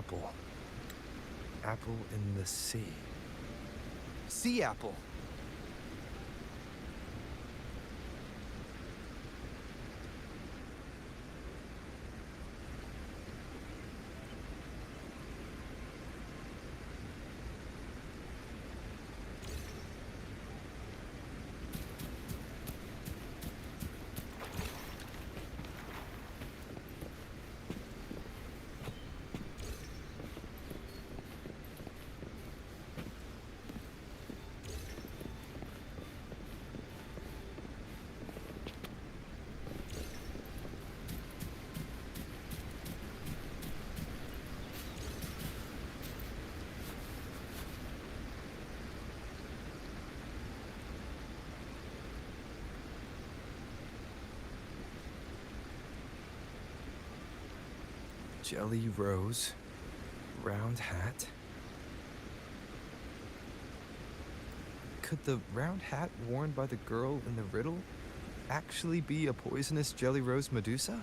apple. Apple in the sea. Sea apple! Jelly rose, round hat. Could the round hat worn by the girl in the riddle actually be a poisonous jelly rose Medusa?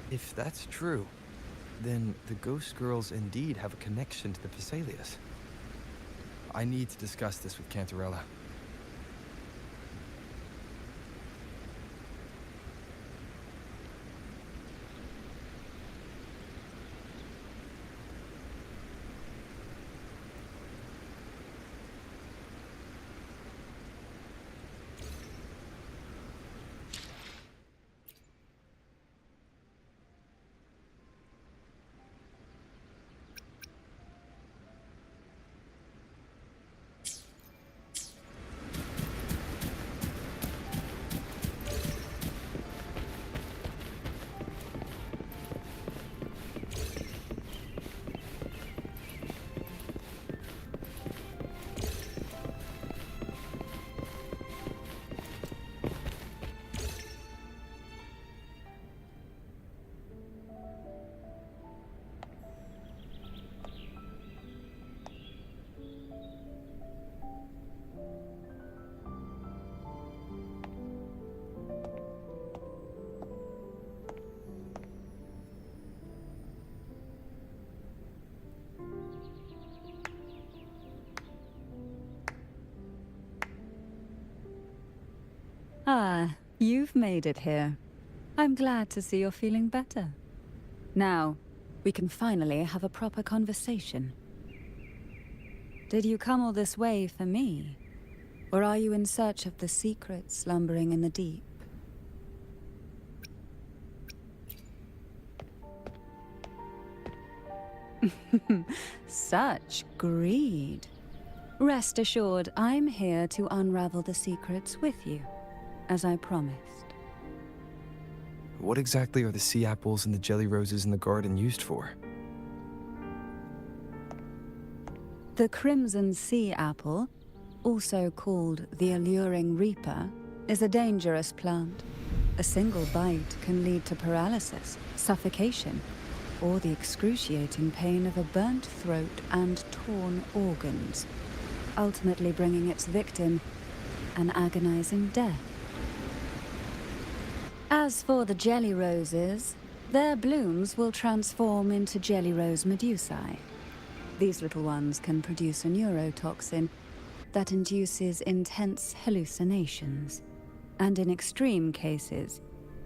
If that's true, then the ghost girls indeed have a connection to the Phasalias. I need to discuss this with Cantarella. Ah, you've made it here. I'm glad to see you're feeling better. Now, we can finally have a proper conversation. Did you come all this way for me? Or are you in search of the secrets slumbering in the deep? Such greed. Rest assured, I'm here to unravel the secrets with you, as I promised. What exactly are the sea apples and the jelly roses in the garden used for? The crimson sea apple, also called the alluring reaper, is a dangerous plant. A single bite can lead to paralysis, suffocation, or the excruciating pain of a burnt throat and torn organs, ultimately bringing its victim an agonizing death. As for the jelly roses, their blooms will transform into jelly rose medusae. These little ones can produce a neurotoxin that induces intense hallucinations, and in extreme cases,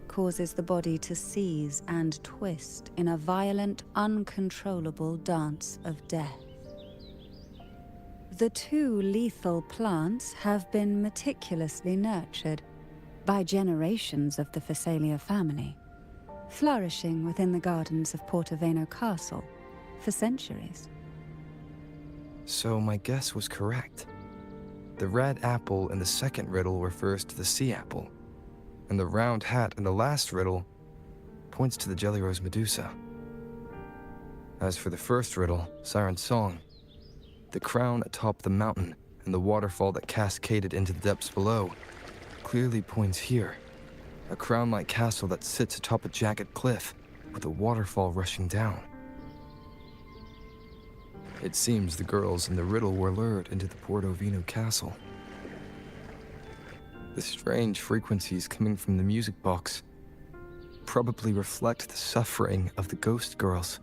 causes the body to seize and twist in a violent, uncontrollable dance of death. The two lethal plants have been meticulously nurtured by generations of the Phasalia family, flourishing within the gardens of Portoveno Castle for centuries. So my guess was correct. The red apple in the second riddle refers to the sea apple, and the round hat in the last riddle points to the jelly rose Medusa. As for the first riddle, Siren's Song, the crown atop the mountain and the waterfall that cascaded into the depths below clearly points here. A crown-like castle that sits atop a jagged cliff with a waterfall rushing down. It seems the girls in the riddle were lured into the Portoveno castle. The strange frequencies coming from the music box probably reflect the suffering of the ghost girls.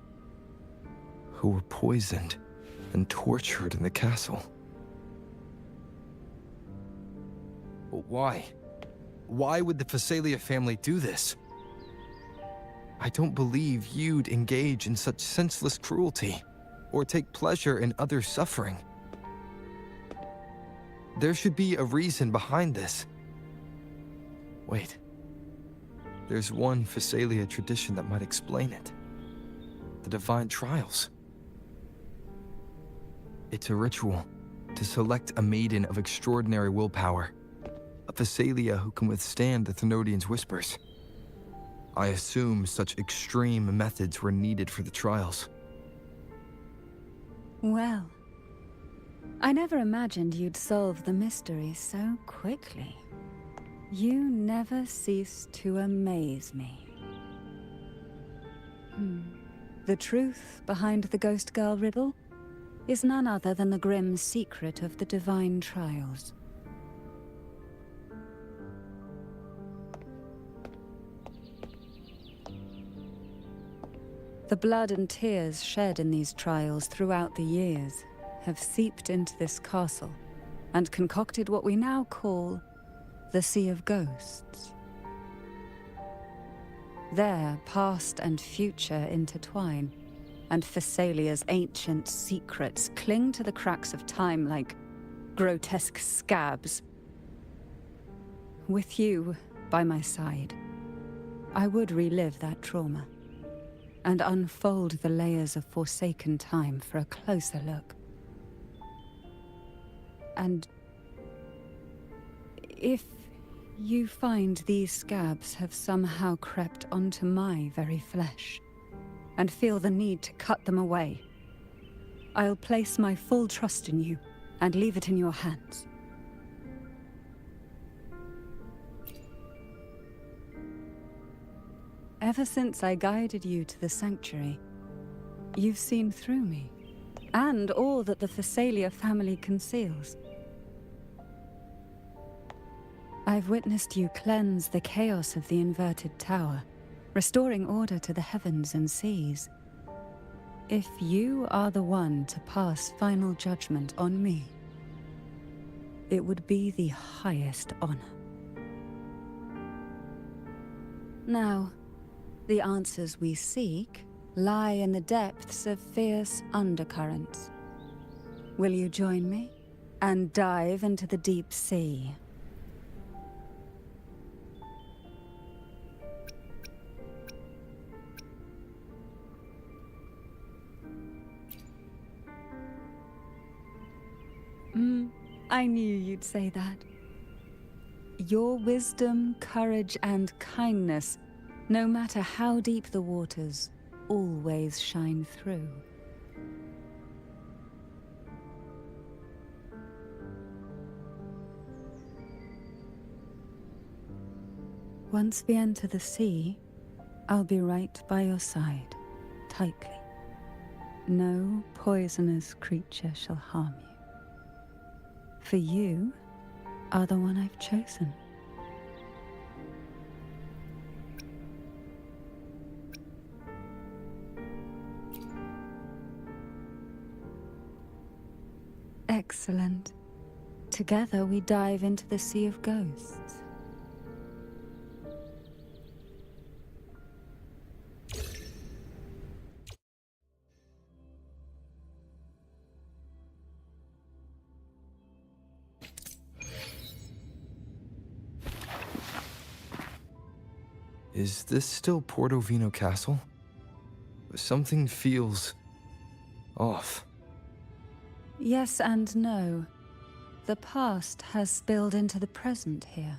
who were poisoned and tortured in the castle. But why? Why would the Phasalia family do this? I don't believe you'd engage in such senseless cruelty or take pleasure in others' suffering. There should be a reason behind this. Wait. There's one Phasalia tradition that might explain it. The divine trials. It's a ritual to select a maiden of extraordinary willpower, a Phasalia who can withstand the Thenodians' whispers. I assume such extreme methods were needed for the trials. Well, I never imagined you'd solve the mystery so quickly. You never cease to amaze me. The truth behind the Ghost Girl riddle is none other than the grim secret of the divine trials. The blood and tears shed in these trials throughout the years have seeped into this castle and concocted what we now call the Sea of Ghosts. There, past and future intertwine, and Phasalia's ancient secrets cling to the cracks of time like grotesque scabs. With you by my side, I would relive that trauma and unfold the layers of forsaken time for a closer look. And if you find these scabs have somehow crept onto my very flesh, and feel the need to cut them away, I'll place my full trust in you and leave it in your hands. Ever since I guided you to the sanctuary, you've seen through me, and all that the Phasalia family conceals. I've witnessed you cleanse the chaos of the inverted tower, restoring order to the heavens and seas. If you are the one to pass final judgment on me, it would be the highest honor. Now, the answers we seek lie in the depths of fierce undercurrents. Will you join me and dive into the deep sea? I knew you'd say that. Your wisdom, courage, and kindness, no matter how deep the waters, always shine through. Once we enter the sea, I'll be right by your side, tightly. No poisonous creature shall harm you. For you are the one I've chosen. Excellent. Together we dive into the Sea of Ghosts. Is this still Portovino Castle? Something feels off. Yes and no. The past has spilled into the present here.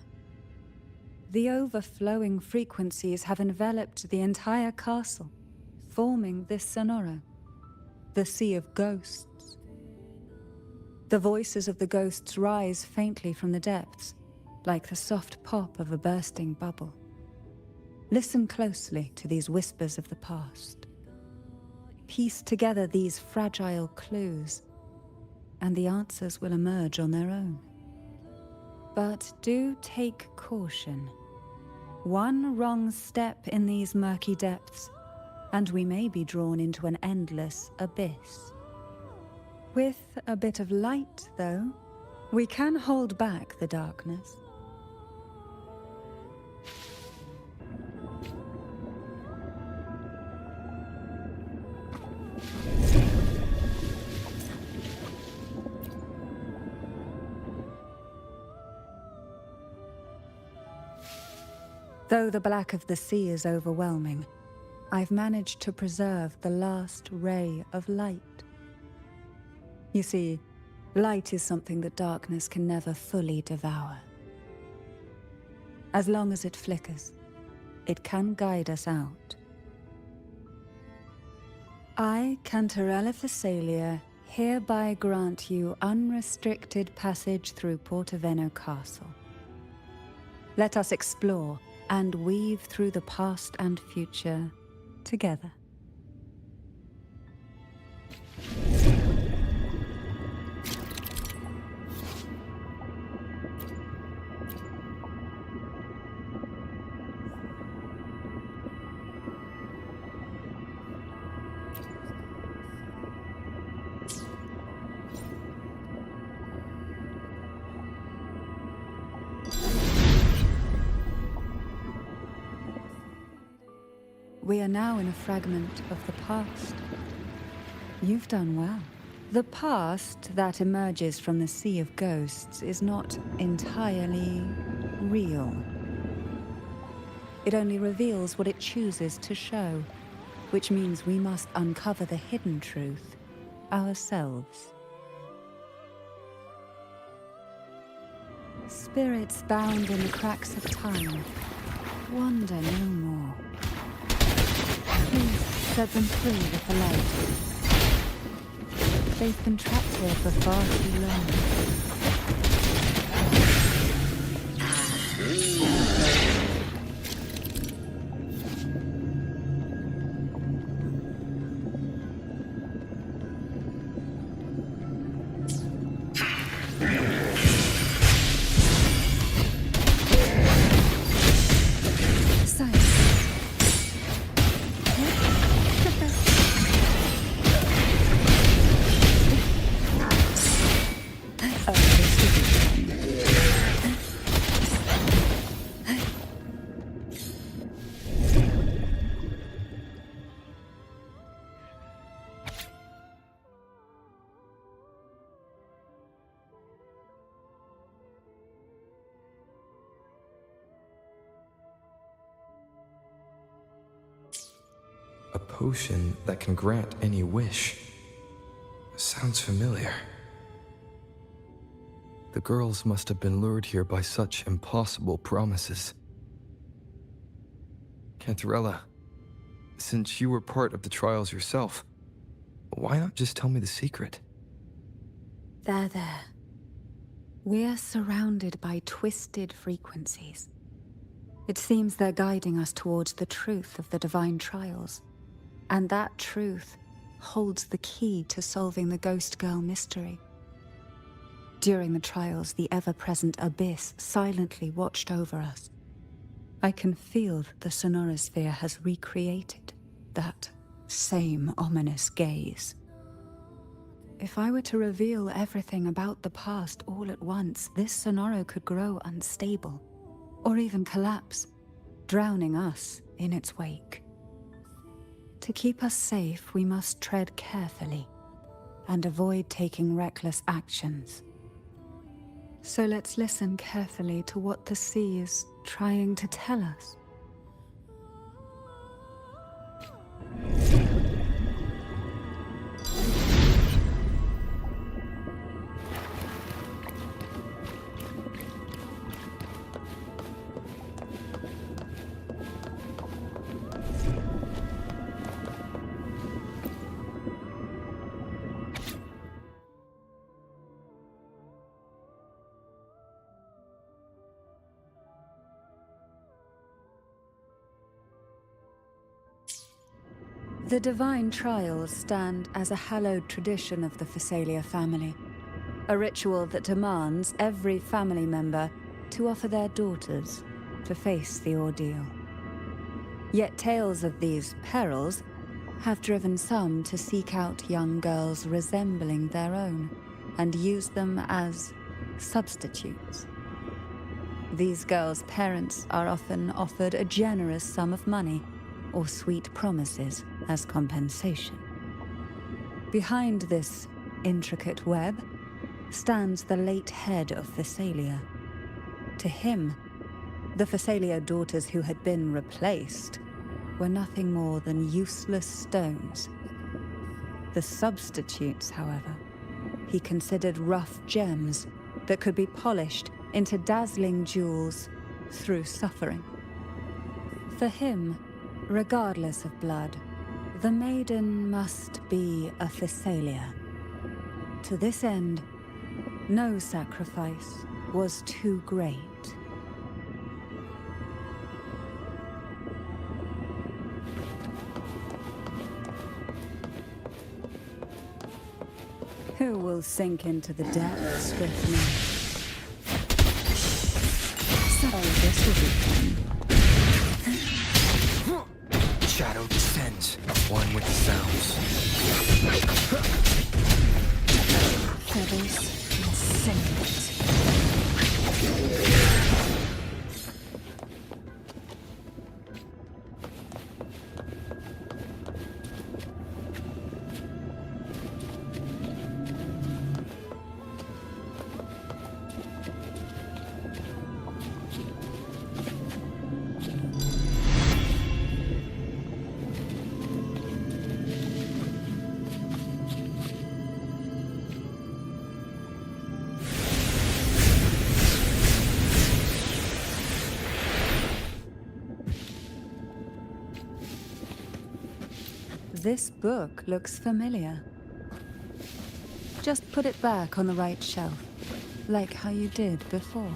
The overflowing frequencies have enveloped the entire castle, forming this sonoro, the Sea of Ghosts. The voices of the ghosts rise faintly from the depths, like the soft pop of a bursting bubble. Listen closely to these whispers of the past. Piece together these fragile clues, and the answers will emerge on their own. But do take caution. One wrong step in these murky depths, and we may be drawn into an endless abyss. With a bit of light, though, we can hold back the darkness. Though the black of the sea is overwhelming, I've managed to preserve the last ray of light. You see, light is something that darkness can never fully devour. As long as it flickers, it can guide us out. I, Cantarella Thessalia, hereby grant you unrestricted passage through Portoveno Castle. Let us explore and weave through the past and future together. We are now in a fragment of the past. You've done well. The past that emerges from the sea of ghosts is not entirely real. It only reveals what it chooses to show, which means we must uncover the hidden truth ourselves. Spirits bound in the cracks of time, wander no more. Please set them free with the light. They've been trapped here for far too A potion that can grant any wish. Sounds familiar. The girls must have been lured here by such impossible promises. Cantarella, since you were part of the trials yourself, why not just tell me the secret? There. We're surrounded by twisted frequencies. It seems they're guiding us towards the truth of the divine trials. And that truth holds the key to solving the Ghost Girl mystery. During the trials, the ever-present abyss silently watched over us. I can feel that the sonorosphere has recreated that same ominous gaze. If I were to reveal everything about the past all at once, this sonoro could grow unstable, or even collapse, drowning us in its wake. To keep us safe, we must tread carefully and avoid taking reckless actions. So let's listen carefully to what the sea is trying to tell us. The divine trials stand as a hallowed tradition of the Thessalia family, a ritual that demands every family member to offer their daughters to face the ordeal. Yet tales of these perils have driven some to seek out young girls resembling their own and use them as substitutes. These girls' parents are often offered a generous sum of money or sweet promises as compensation. Behind this intricate web stands the late head of Thessalia. To him, the Thessalia daughters who had been replaced were nothing more than useless stones. The substitutes, however, he considered rough gems that could be polished into dazzling jewels through suffering. For him, regardless of blood, the maiden must be a Thessalia. To this end, no sacrifice was too great. Who will sink into the depths with me? So this will be fun. Shadow descends, one with the sounds. Feathers and singers. This book looks familiar. Just put it back on the right shelf, like how you did before.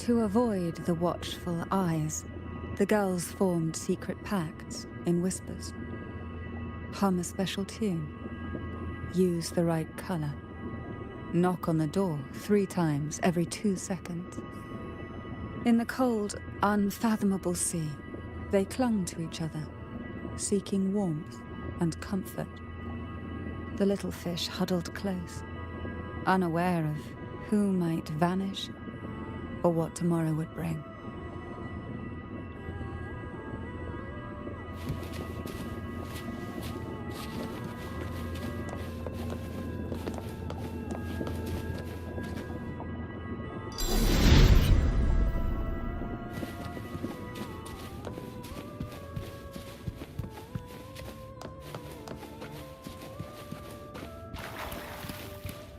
To avoid the watchful eyes, the girls formed secret pacts in whispers. Hum a special tune. Use the right color. Knock on the door 3 times every 2 seconds. In the cold, unfathomable sea, they clung to each other, seeking warmth and comfort. The little fish huddled close, unaware of who might vanish or what tomorrow would bring.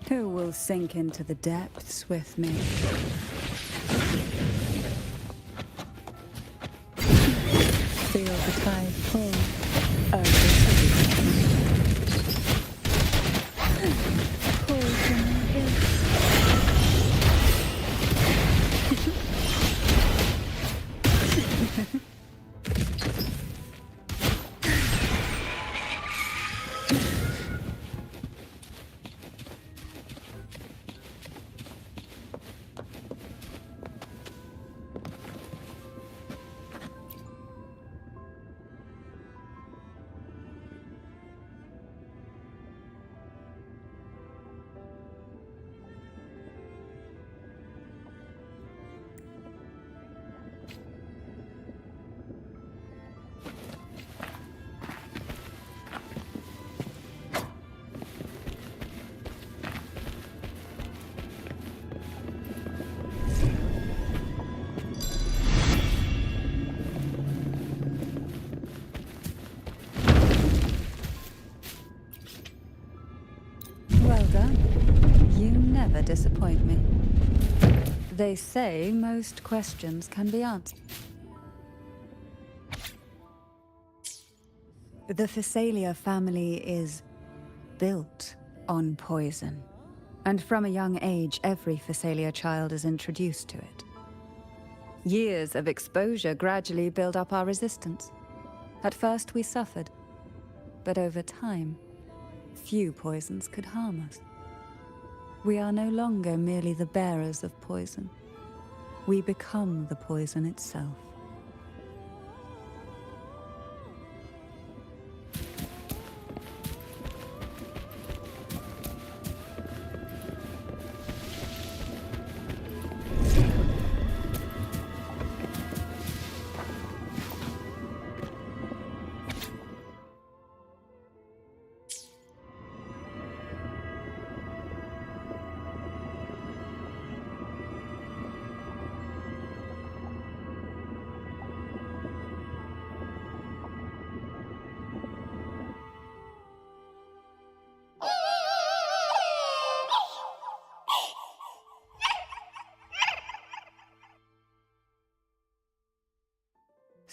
Who will sink into the depths with me? Feel the tide pull over pull from the hill. Well done. You never disappoint me. They say most questions can be answered. The Thessalia family is built on poison. And from a young age, every Phasalia child is introduced to it. Years of exposure gradually build up our resistance. At first we suffered, but over time, few poisons could harm us. We are no longer merely the bearers of poison. We become the poison itself.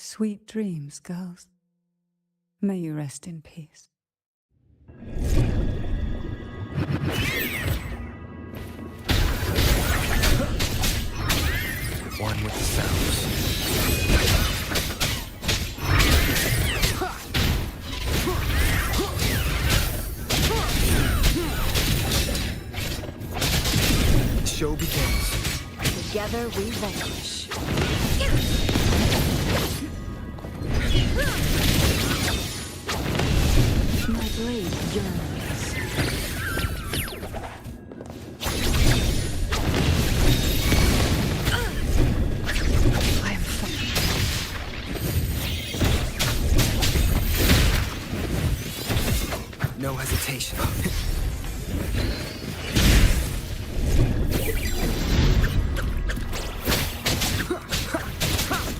Sweet dreams, girls. May you rest in peace. One with the sounds. The show begins. Together we vanquish. My blade yearns. I am No hesitation.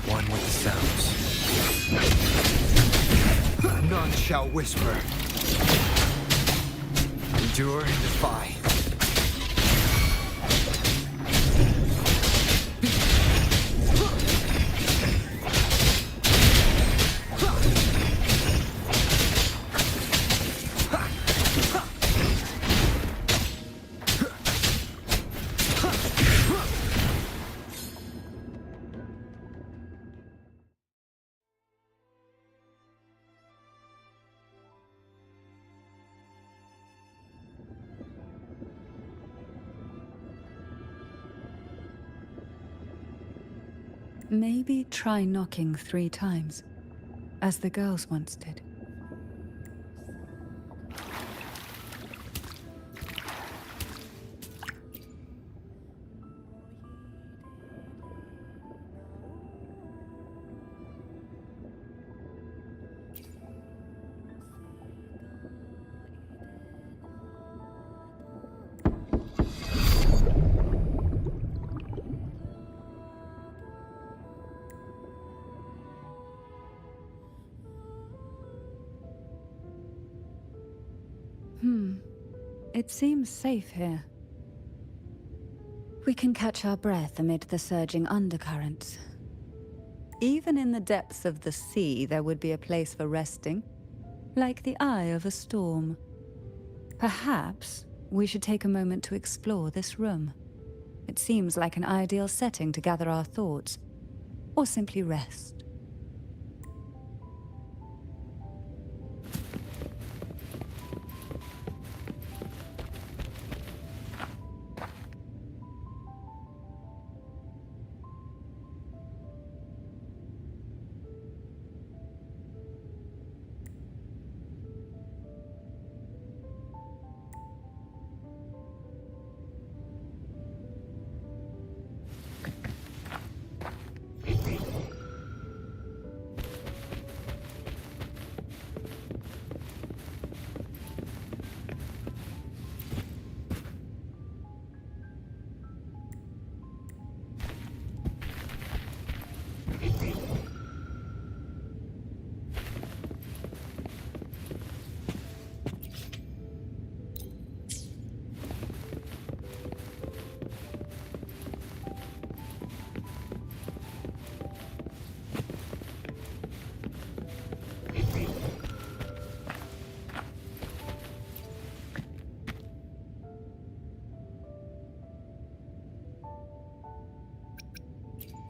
One with the sounds. None shall whisper. Endure and defy. Maybe try knocking 3 times, as the girls once did. It seems safe here. We can catch our breath amid the surging undercurrents. Even in the depths of the sea, there would be a place for resting, like the eye of a storm. Perhaps we should take a moment to explore this room. It seems like an ideal setting to gather our thoughts, or simply rest.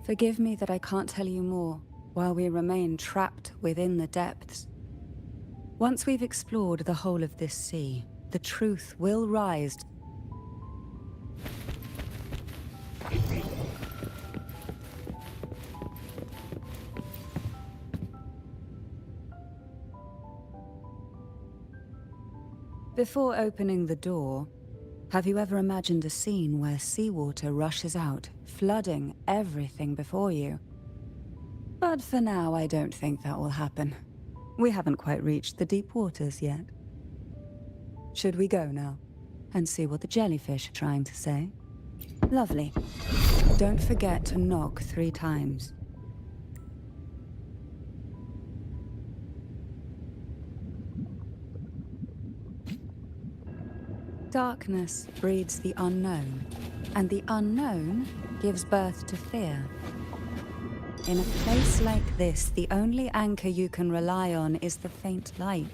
Forgive me that I can't tell you more while we remain trapped within the depths. Once we've explored the whole of this sea, the truth will rise. Before opening the door, have you ever imagined a scene where seawater rushes out, flooding everything before you? But for now, I don't think that will happen. We haven't quite reached the deep waters yet. Should we go now and see what the jellyfish are trying to say? Lovely. Don't forget to knock 3 times. Darkness breeds the unknown, and the unknown gives birth to fear. In a place like this, the only anchor you can rely on is the faint light.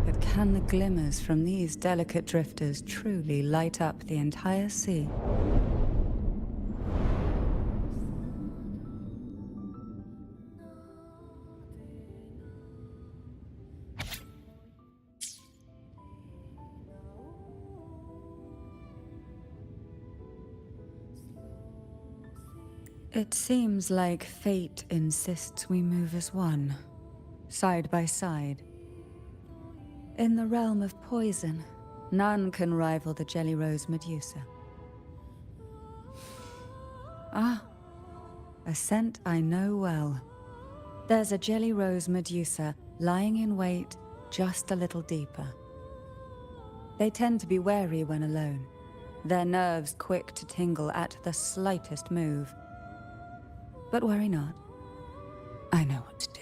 But can the glimmers from these delicate drifters truly light up the entire sea? It seems like fate insists we move as one, side by side. In the realm of poison, none can rival the Jelly Rose Medusa. Ah, a scent I know well. There's a Jelly Rose Medusa lying in wait just a little deeper. They tend to be wary when alone, their nerves quick to tingle at the slightest move. But worry not. I know what to do.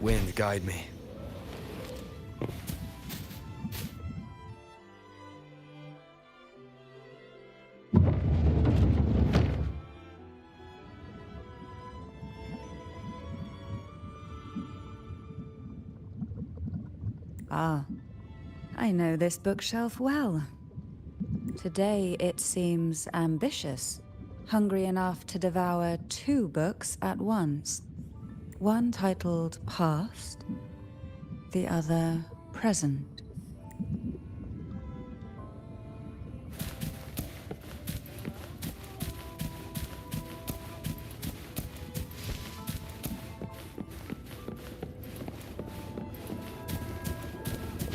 Wind, guide me. Ah, I know this bookshelf well. Today it seems ambitious, hungry enough to devour 2 books at once. One titled Past, the other Present.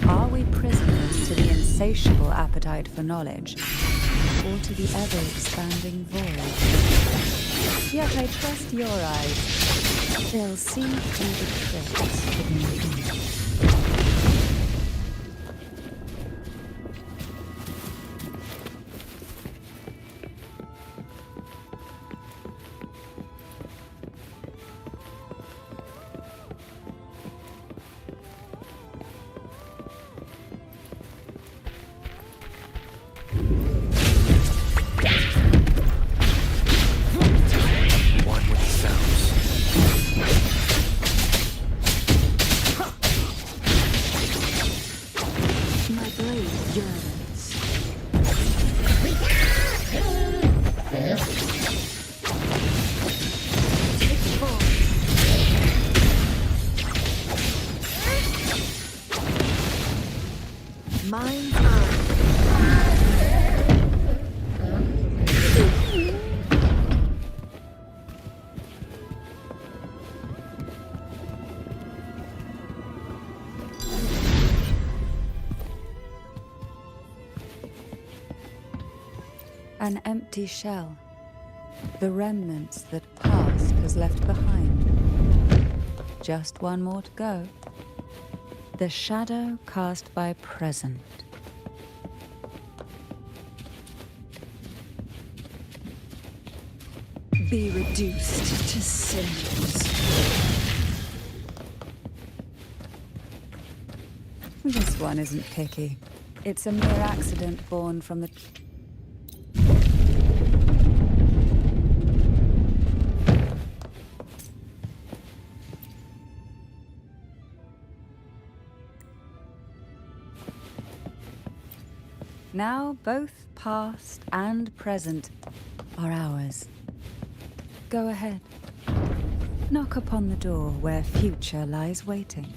Are we prisoners to the insatiable appetite for knowledge, or to the ever-expanding void? Yet I trust your eyes. They'll see through the tricks hidden within. An empty shell. The remnants that past has left behind. Just one more to go. The shadow cast by present. Be reduced to cinders. This one isn't picky. It's a mere accident born from the... Now both past and present are ours. Go ahead. Knock upon the door where future lies waiting.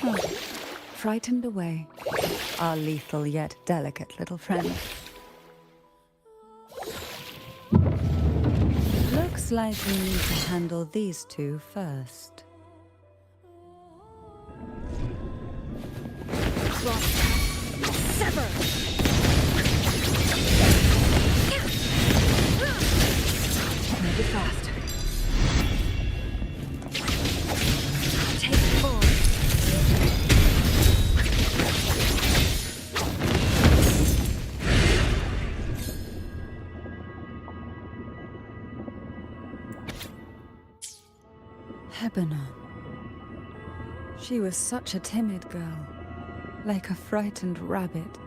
Oh, frightened away, our lethal yet delicate little friend. Looks like we need to handle these two first. Sever! Make it fast. Take forward. Lebanon. She was such a timid girl, like a frightened rabbit.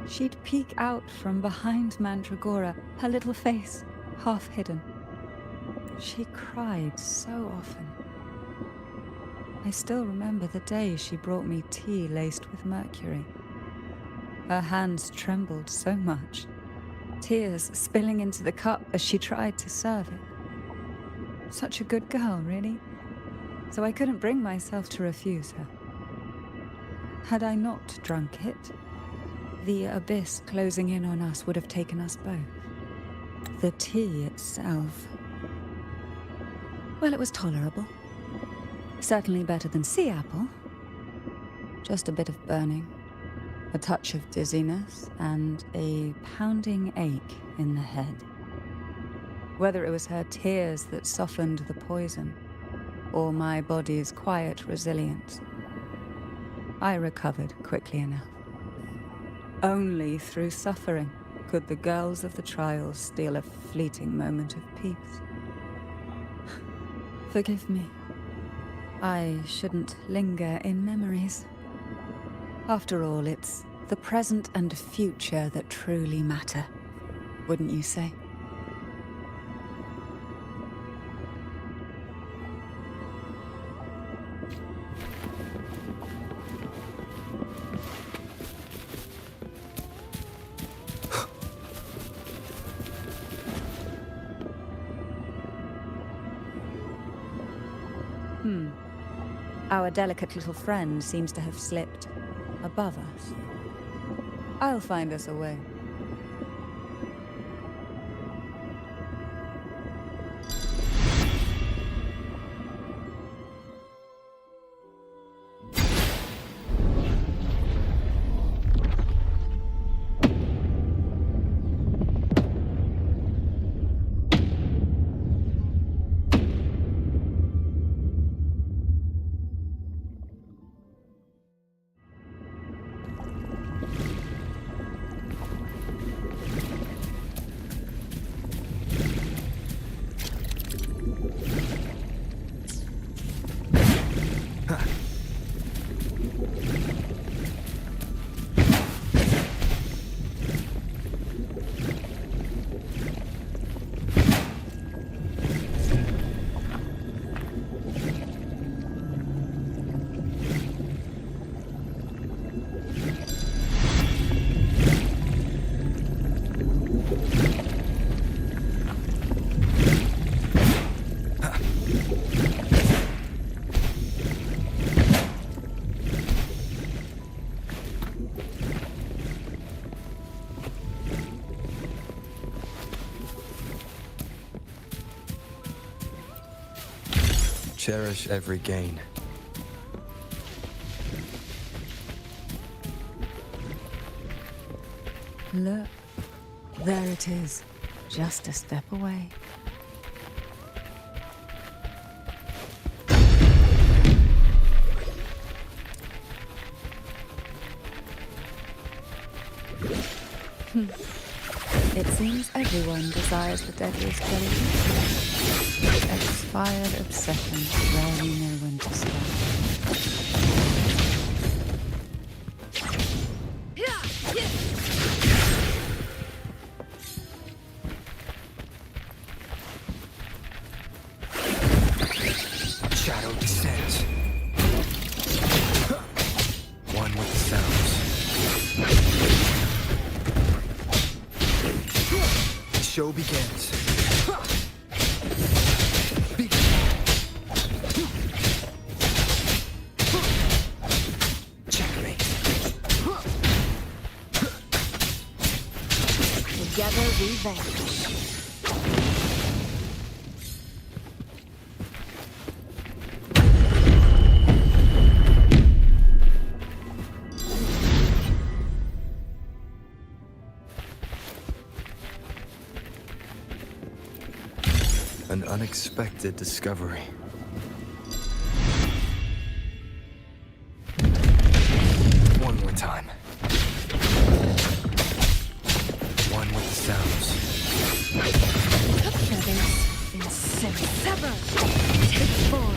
She'd peek out from behind Mandragora, her little face half hidden. She cried so often. I still remember the day she brought me tea laced with mercury. Her hands trembled so much, tears spilling into the cup as she tried to serve it. Such a good girl, really. So I couldn't bring myself to refuse her. Had I not drunk it, the abyss closing in on us would have taken us both. The tea itself... well, it was tolerable. Certainly better than sea apple. Just a bit of burning, a touch of dizziness, and a pounding ache in the head. Whether it was her tears that softened the poison, or my body's quiet resilience, I recovered quickly enough. Only through suffering could the girls of the trials steal a fleeting moment of peace. Forgive me. I shouldn't linger in memories. After all, it's the present and future that truly matter, wouldn't you say? Our delicate little friend seems to have slipped above us. I'll find us a way. Cherish every gain. Look, there it is, just a step away. It seems everyone desires the deadliest jellyfish. Expired obsessions rarely know when to stop. Shadow descends. One with the sounds. The show begins. Checkmate. Together we vanquish. An unexpected discovery. One more time. One with the sounds. That is insane. Sever! Take form.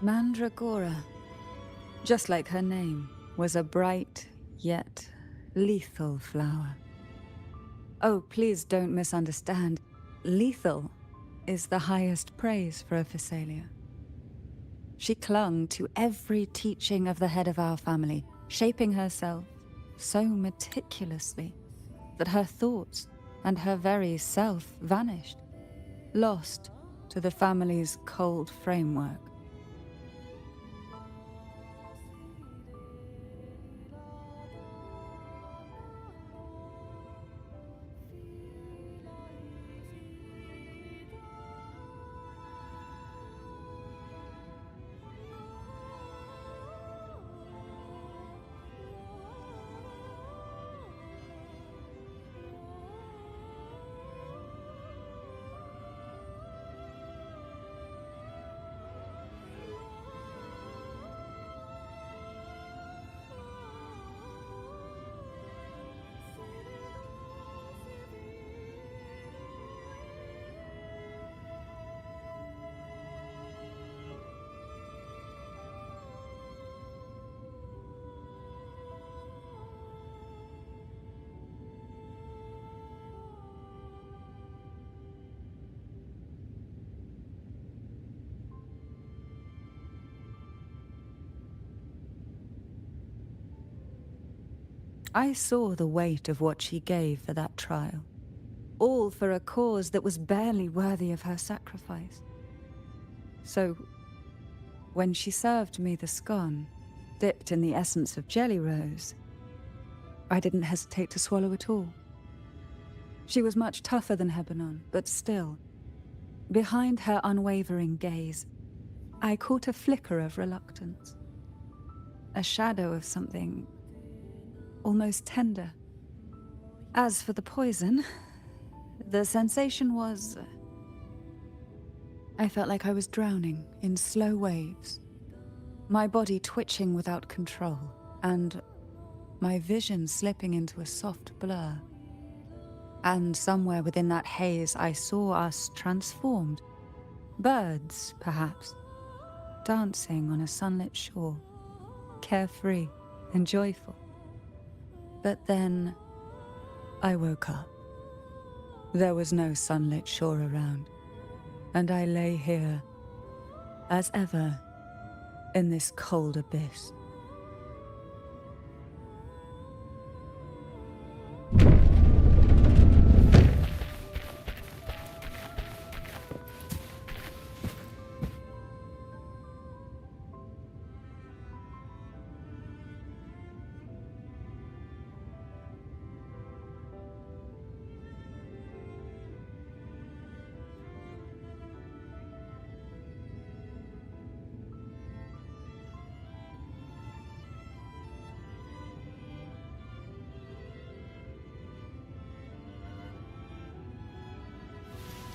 Mandragora, just like her name, was a bright yet lethal flower. Oh, please don't misunderstand. Lethal is the highest praise for a Physalia. She clung to every teaching of the head of our family, shaping herself so meticulously that her thoughts and her very self vanished, lost to the family's cold framework. I saw the weight of what she gave for that trial, all for a cause that was barely worthy of her sacrifice. So, when she served me the scone, dipped in the essence of jelly rose, I didn't hesitate to swallow it all. She was much tougher than Hebanon, but still, behind her unwavering gaze, I caught a flicker of reluctance, a shadow of something almost tender. As for the poison, the sensation was... I felt like I was drowning in slow waves, my body twitching without control, and my vision slipping into a soft blur. And somewhere within that haze, I saw us transformed. Birds, perhaps, dancing on a sunlit shore, carefree and joyful. But then, I woke up. There was no sunlit shore around, and I lay here, as ever, in this cold abyss.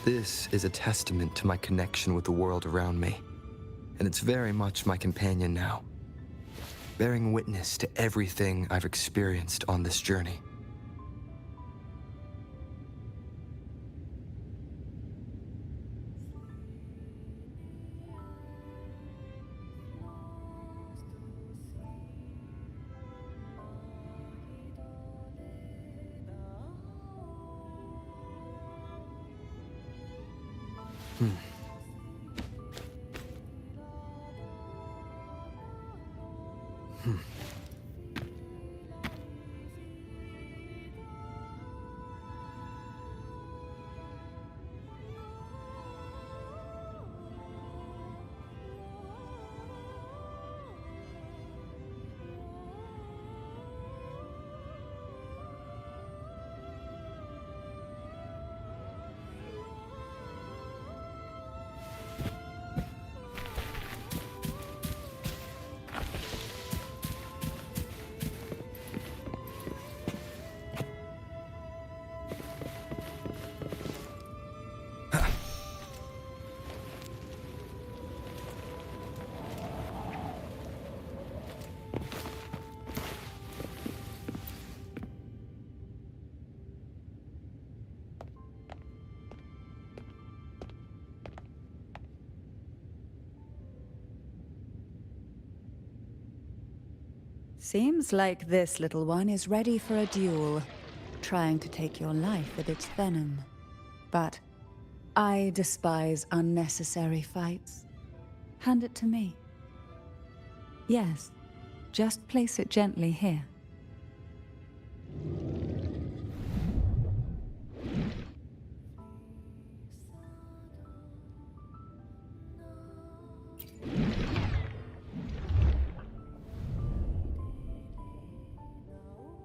This is a testament to my connection with the world around me, and it's very much my companion now, bearing witness to everything I've experienced on this journey. Seems like this little one is ready for a duel, trying to take your life with its venom. But I despise unnecessary fights. Hand it to me. Yes, just place it gently here.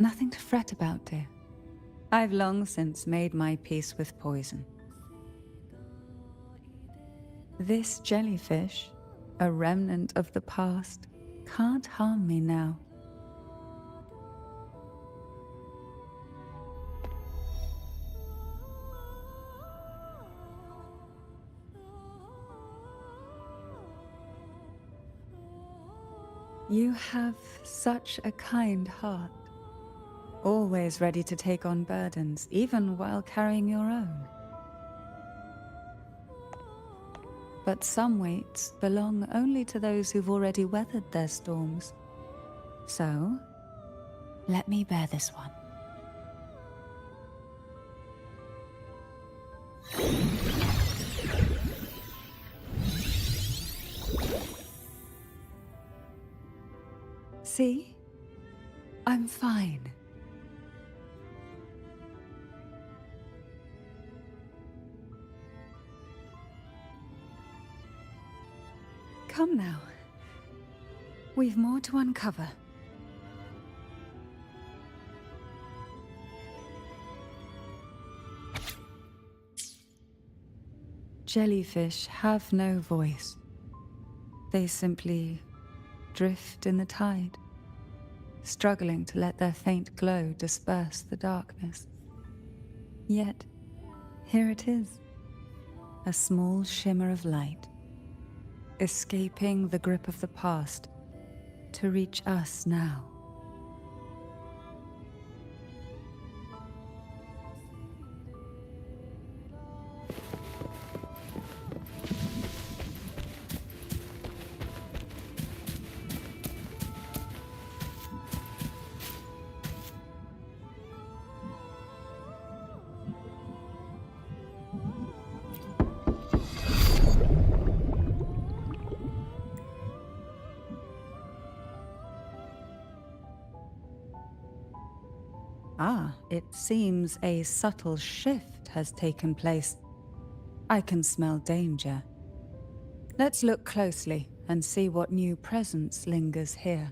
Nothing to fret about, dear. I've long since made my peace with poison. This jellyfish, a remnant of the past, can't harm me now. You have such a kind heart. Always ready to take on burdens, even while carrying your own. But some weights belong only to those who've already weathered their storms. So, let me bear this one. See? I'm fine. Come now. We've more to uncover. Jellyfish have no voice. They simply drift in the tide, struggling to let their faint glow disperse the darkness. Yet, here it is, a small shimmer of light, escaping the grip of the past to reach us now. Ah, it seems a subtle shift has taken place. I can smell danger. Let's look closely and see what new presence lingers here.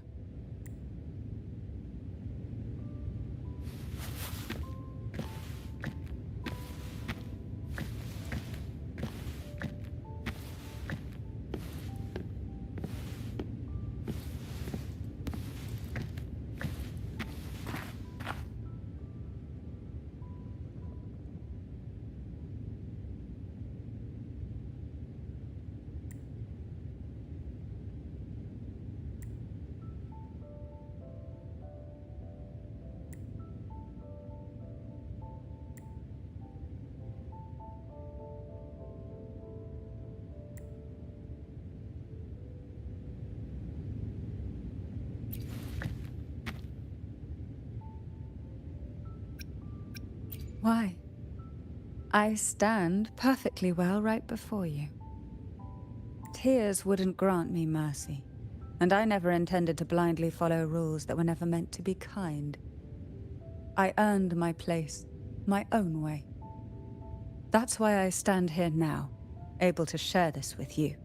Why? I stand perfectly well right before you. Tears wouldn't grant me mercy, and I never intended to blindly follow rules that were never meant to be kind. I earned my place, my own way. That's why I stand here now, able to share this with you.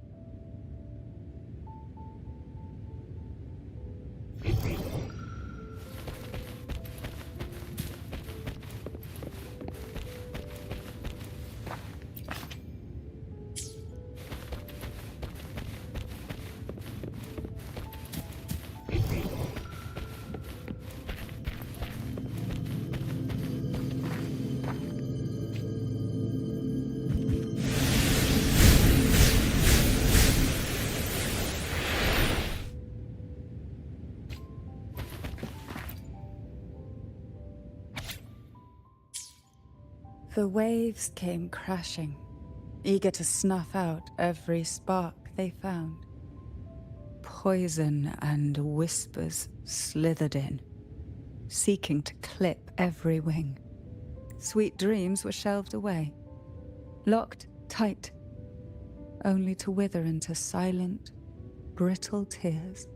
The waves came crashing, eager to snuff out every spark they found. Poison and whispers slithered in, seeking to clip every wing. Sweet dreams were shelved away, locked tight, only to wither into silent, brittle tears.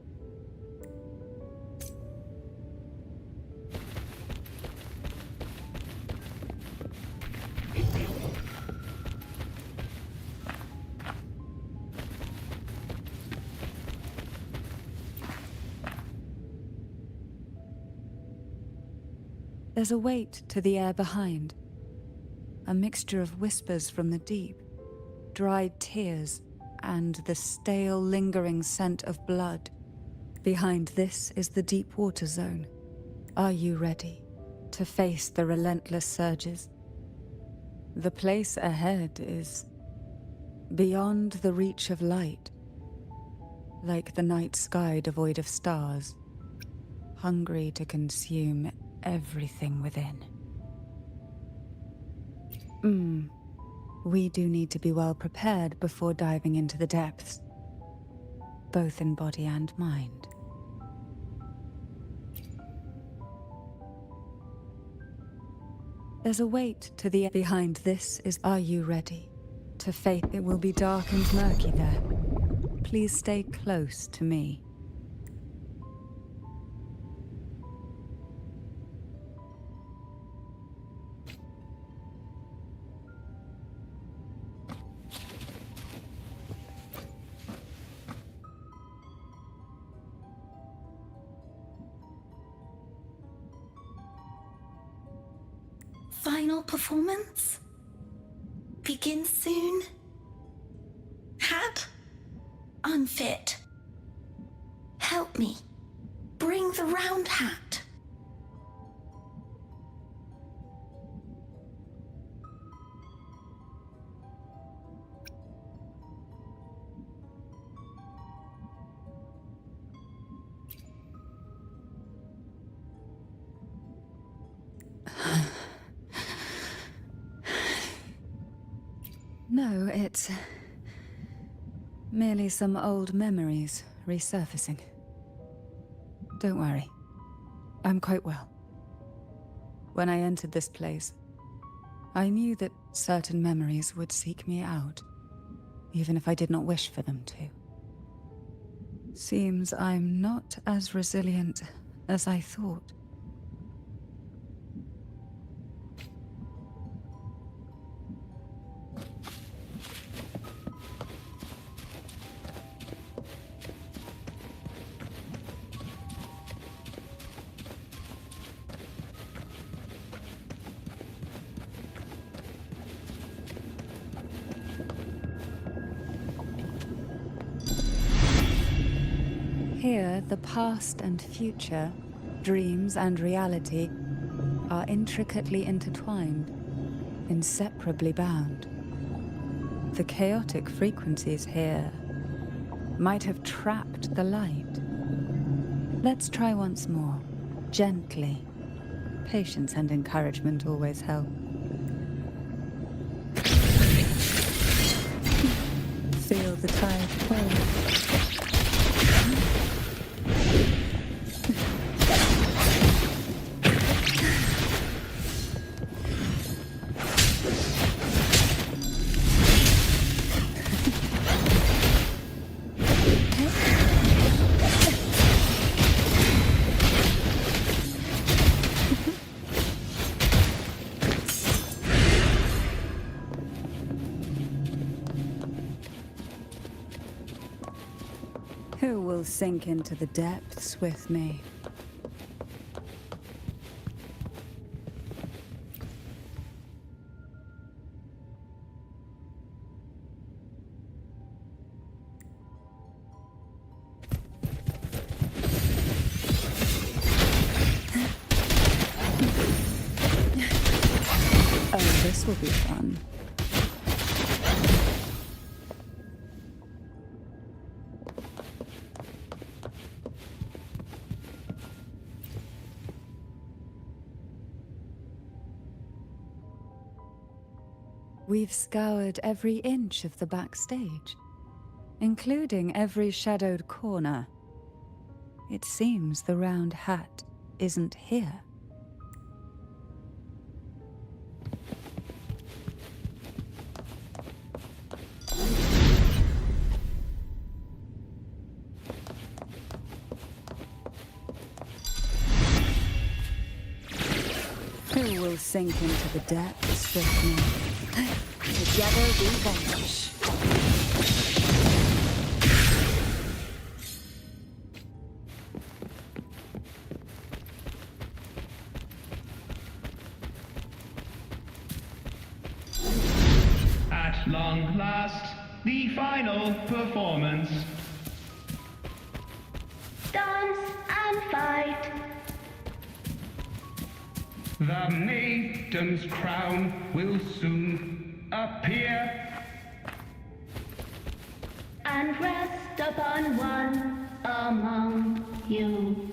There's a weight to the air behind, a mixture of whispers from the deep, dried tears, and the stale, lingering scent of blood. Behind this is the deep water zone. Are you ready to face the relentless surges? The place ahead is beyond the reach of light, like the night sky devoid of stars, hungry to consume everything within. We do need to be well prepared before diving into the depths, both in body and mind. There's a weight to the behind this is, are you ready to face? It will be dark and murky there. Please stay close to me. Final performance? Begin soon? Hat? Unfit. Help me. Bring the round hat. No, it's merely some old memories resurfacing. Don't worry. I'm quite well. When I entered this place, I knew that certain memories would seek me out, even if I did not wish for them to. Seems I'm not as resilient as I thought. Here, the past and future, dreams and reality, are intricately intertwined, inseparably bound. The chaotic frequencies here might have trapped the light. Let's try once more, gently. Patience and encouragement always help. Feel the tide flow. Who will sink into the depths with me? Oh, this will be fun. We've scoured every inch of the backstage, including every shadowed corner. It seems the round hat isn't here. Who will sink into the depths with me? Together we vanish. At long last, the final performance. Dance and fight. The maiden's crown will soon appear. And rest upon one among you.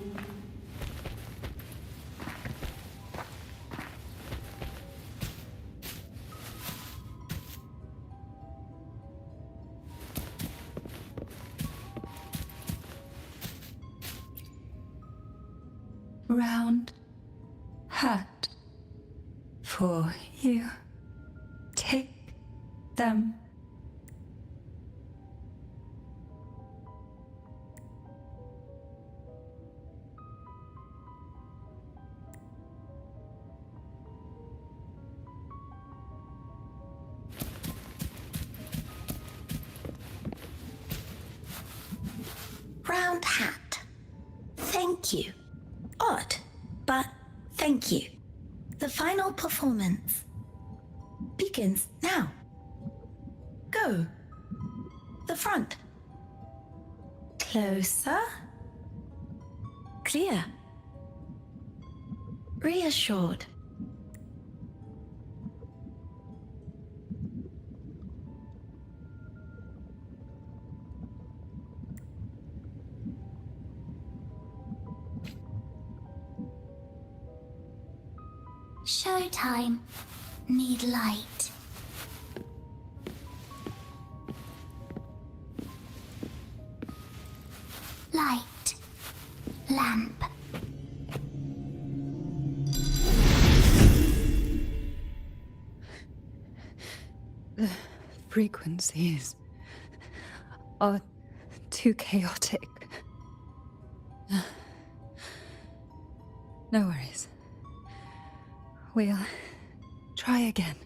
Round hat for you. Take them. Round hat. Thank you. Odd, but thank you. The final performance begins now. Go. The front. Closer. Clear. Reassured. Showtime. Need light. Light. Lamp. The frequencies are too chaotic. No worries. We'll try again.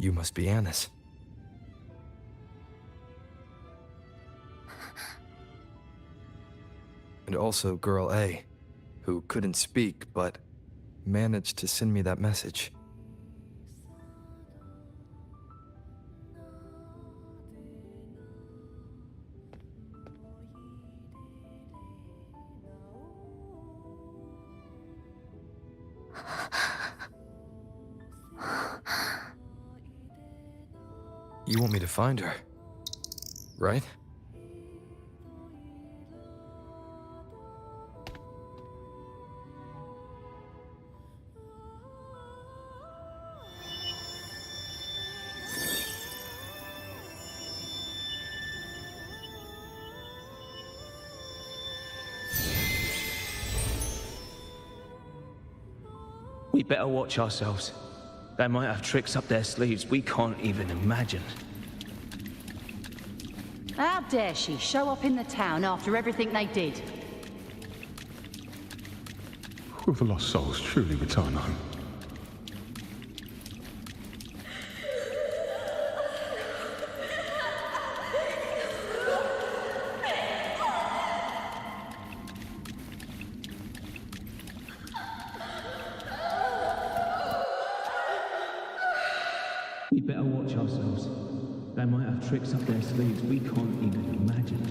You must be Annis. also Girl A, who couldn't speak but managed to send me that message. You want me to find her, right? We better watch ourselves. They might have tricks up their sleeves we can't even imagine. How dare she show up in the town after everything they did? Will the lost souls truly return home? We better watch ourselves. They might have tricks up their sleeves we can't even imagine.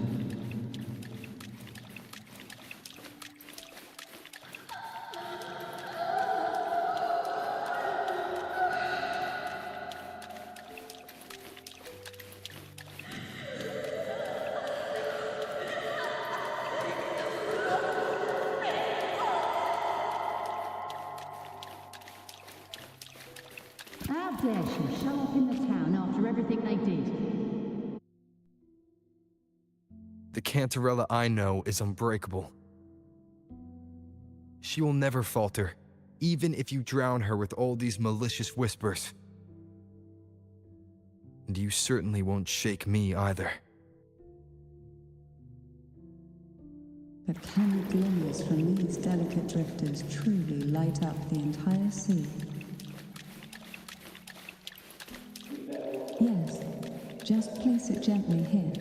How dare she show up in the town after everything they did? The Cantarella I know is unbreakable. She will never falter, even if you drown her with all these malicious whispers. And you certainly won't shake me either. The candid glimmers from these delicate drifters truly light up the entire sea. Yes, just place it gently here.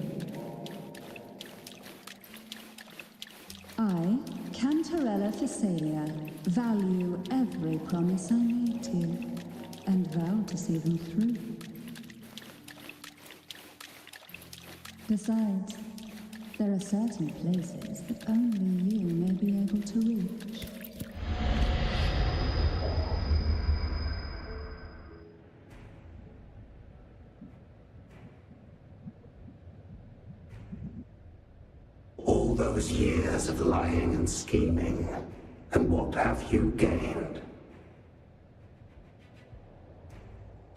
I, Cantarella Thessalia, value every promise I made to you, and vow to see them through. Besides, there are certain places that only you may be able to reach. All those years of lying and scheming, and what have you gained?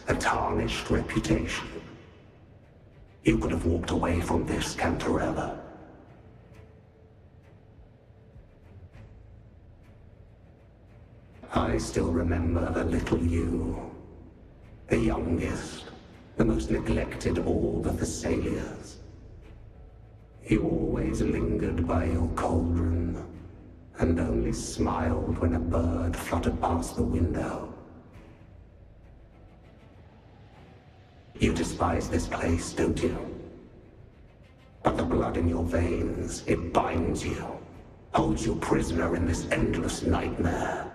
A tarnished reputation. You could have walked away from this, Cantarella. I still remember the little you, the youngest, the most neglected of all the Thessalias. You always lingered by your cauldron, and only smiled when a bird fluttered past the window. You despise this place, don't you? But the blood in your veins, it binds you, holds you prisoner in this endless nightmare.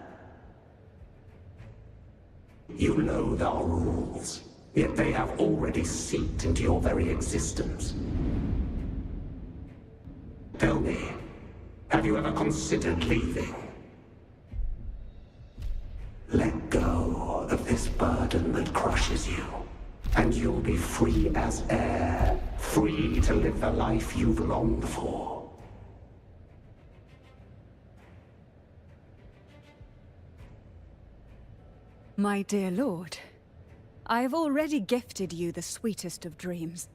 You loathe our rules, yet they have already seeped into your very existence. Tell me, have you ever considered leaving? Let go of this burden that crushes you, and you'll be free as air, free to live the life you've longed for. My dear lord, I have already gifted you the sweetest of dreams.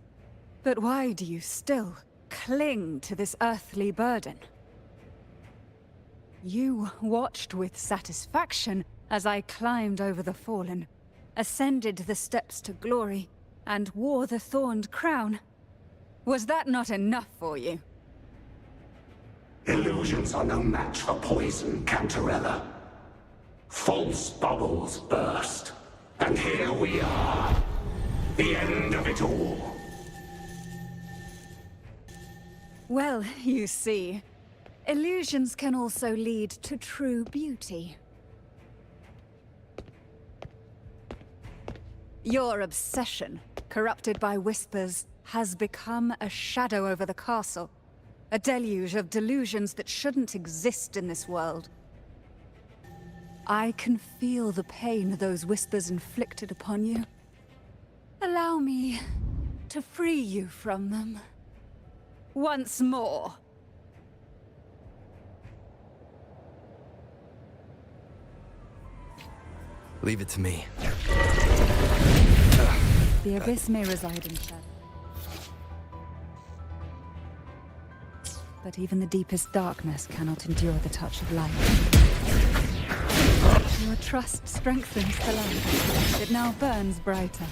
But why do you still cling to this earthly burden? You watched with satisfaction as I climbed over the fallen, ascended the steps to glory, and wore the thorned crown. Was that not enough for you? Illusions are no match for poison, Cantarella. False bubbles burst, and here we are. The end of it all. Well, you see, Illusions can also lead to true beauty. Your obsession, corrupted by whispers, has become a shadow over the castle. A deluge of delusions that shouldn't exist in this world. I can feel the pain those whispers inflicted upon you. Allow me to free you from them. Once more. Leave it to me. The abyss may reside in shadow. But even the deepest darkness cannot endure the touch of light. Your trust strengthens the light. It now burns brighter.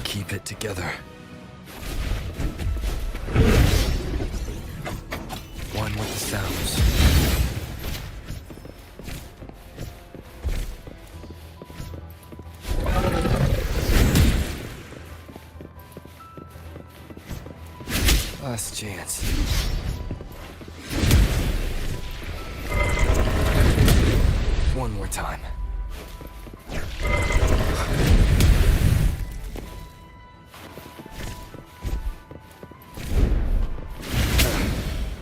Keep it together. One with the sounds. Last chance. One more time.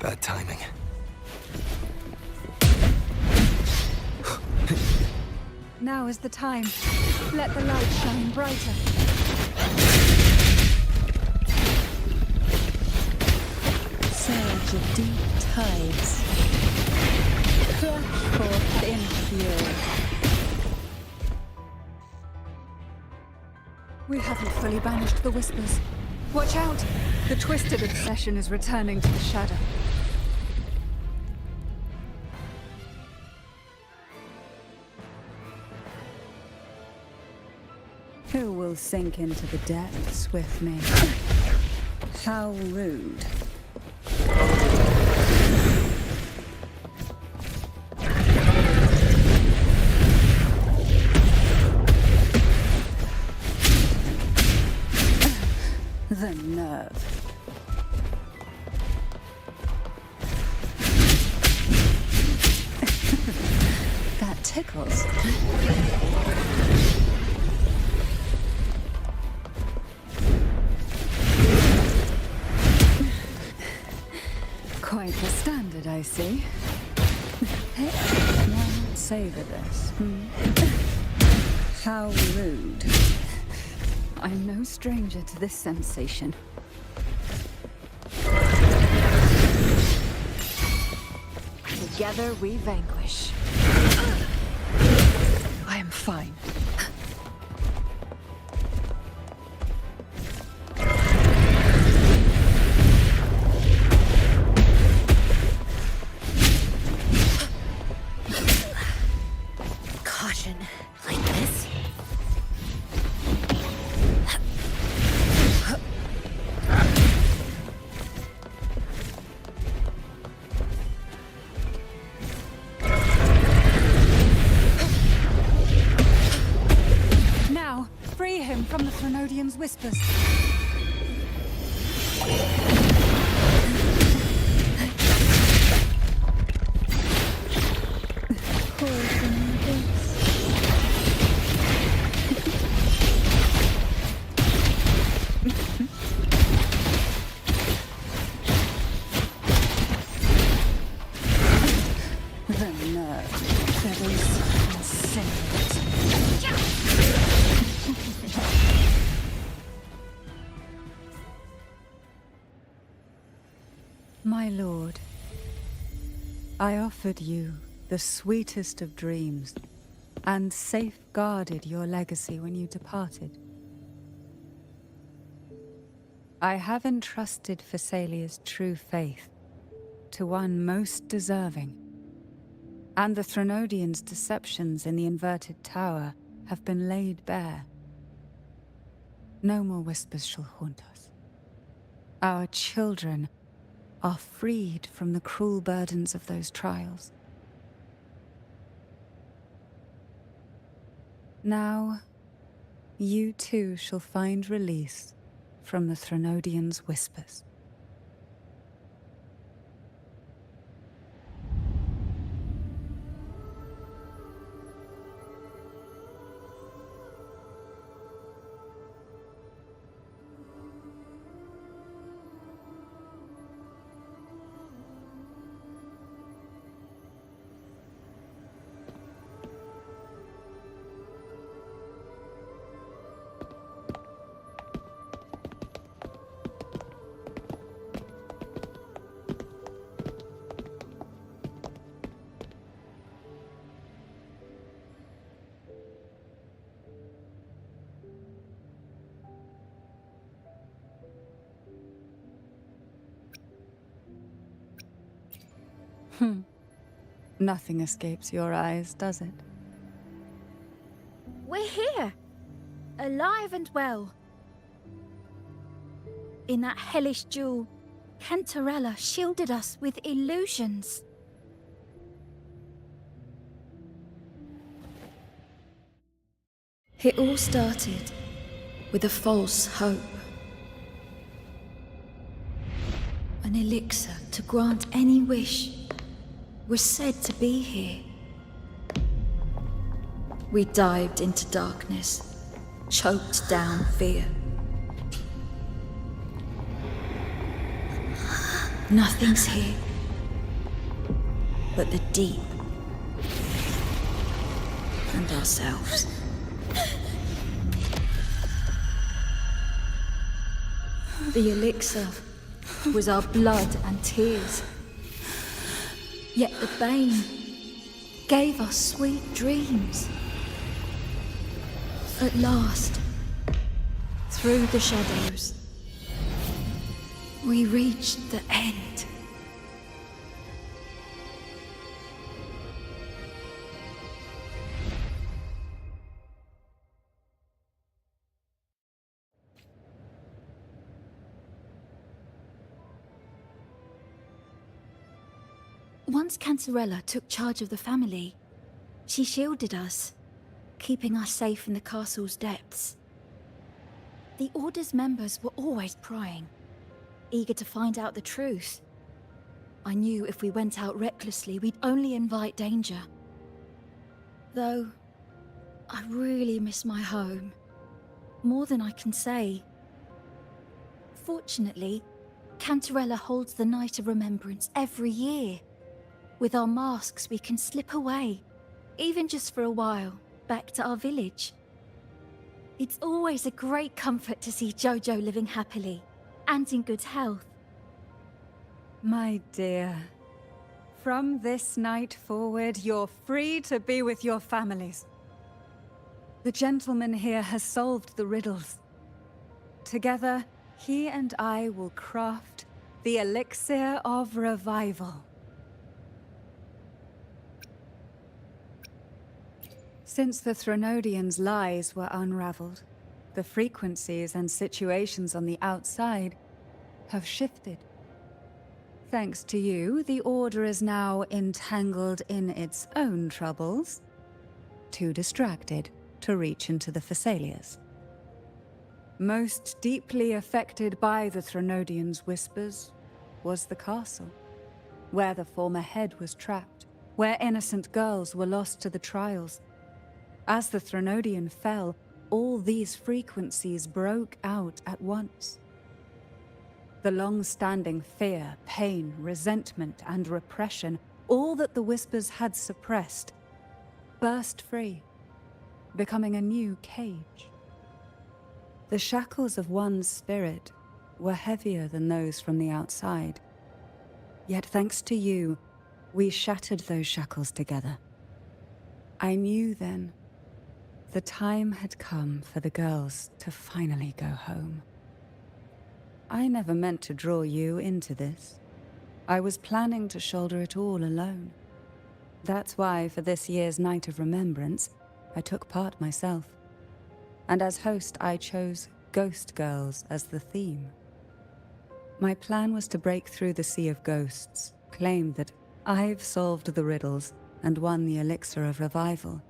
Bad timing. Now is the time. Let the light shine brighter. Surge of deep tides. Crush forth in fury. We haven't fully banished the whispers. Watch out! The twisted obsession is returning to the shadow. Who will sink into the depths with me? How rude. The nerve. That tickles. Quite the standard, I see. Hey, why not savor this? How rude. I'm no stranger to this sensation. Together we vanquish. I am fine. Caution, like this. Now, free him from the Threnodian's whispers. The nerve. That is insane. My lord, I offered you the sweetest of dreams and safeguarded your legacy when you departed. I have entrusted Phassalia's true faith to one most deserving, and the Threnodians' deceptions in the inverted tower have been laid bare. No more whispers shall haunt us. Our children are freed from the cruel burdens of those trials. Now, you too shall find release from the Threnodian's whispers. Nothing escapes your eyes, does it? We're here, alive and well. In that hellish duel, Cantarella shielded us with illusions. It all started with a false hope. An elixir to grant any wish was said to be here. We dived into darkness, choked down fear. Nothing's here but the deep and ourselves. The elixir was our blood and tears. Yet the bane gave us sweet dreams. At last, through the shadows, we reached the end. Once Cantarella took charge of the family, she shielded us, keeping us safe in the castle's depths. The Order's members were always prying, eager to find out the truth. I knew if we went out recklessly, we'd only invite danger. Though, I really miss my home, more than I can say. Fortunately, Cantarella holds the Night of Remembrance every year. With our masks, we can slip away, even just for a while, back to our village. It's always a great comfort to see Jojo living happily and in good health. My dear, from this night forward, you're free to be with your families. The gentleman here has solved the riddles. Together, he and I will craft the elixir of revival. Since the Threnodians' lies were unraveled, the frequencies and situations on the outside have shifted. Thanks to you, the Order is now entangled in its own troubles, too distracted to reach into the Thessalias. Most deeply affected by the Threnodians' whispers was the castle, where the former head was trapped, where innocent girls were lost to the trials. As the Threnodian fell, all these frequencies broke out at once. The long-standing fear, pain, resentment, and repression, all that the whispers had suppressed, burst free, becoming a new cage. The shackles of one's spirit were heavier than those from the outside. Yet thanks to you, we shattered those shackles together. I knew then the time had come for the girls to finally go home. I never meant to draw you into this. I was planning to shoulder it all alone. That's why for this year's Night of Remembrance, I took part myself. And as host, I chose Ghost Girls as the theme. My plan was to break through the sea of ghosts, claim that I've solved the riddles and won the elixir of revival,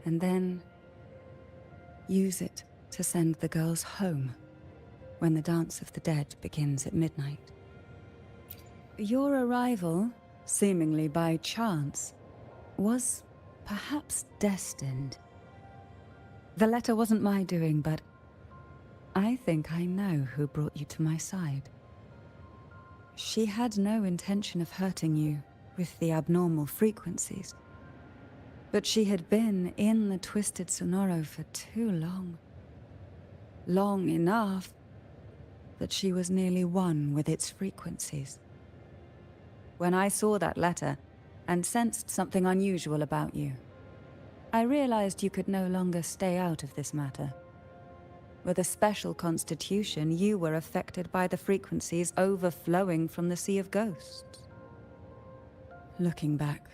and then use it to send the girls home when the Dance of the Dead begins at midnight. Your arrival, seemingly by chance, was perhaps destined. The letter wasn't my doing, but I think I know who brought you to my side. She had no intention of hurting you with the abnormal frequencies, but she had been in the Twisted Sonoro for too long. Long enough that she was nearly one with its frequencies. When I saw that letter and sensed something unusual about you, I realized you could no longer stay out of this matter. With a special constitution, you were affected by the frequencies overflowing from the Sea of Ghosts. Looking back,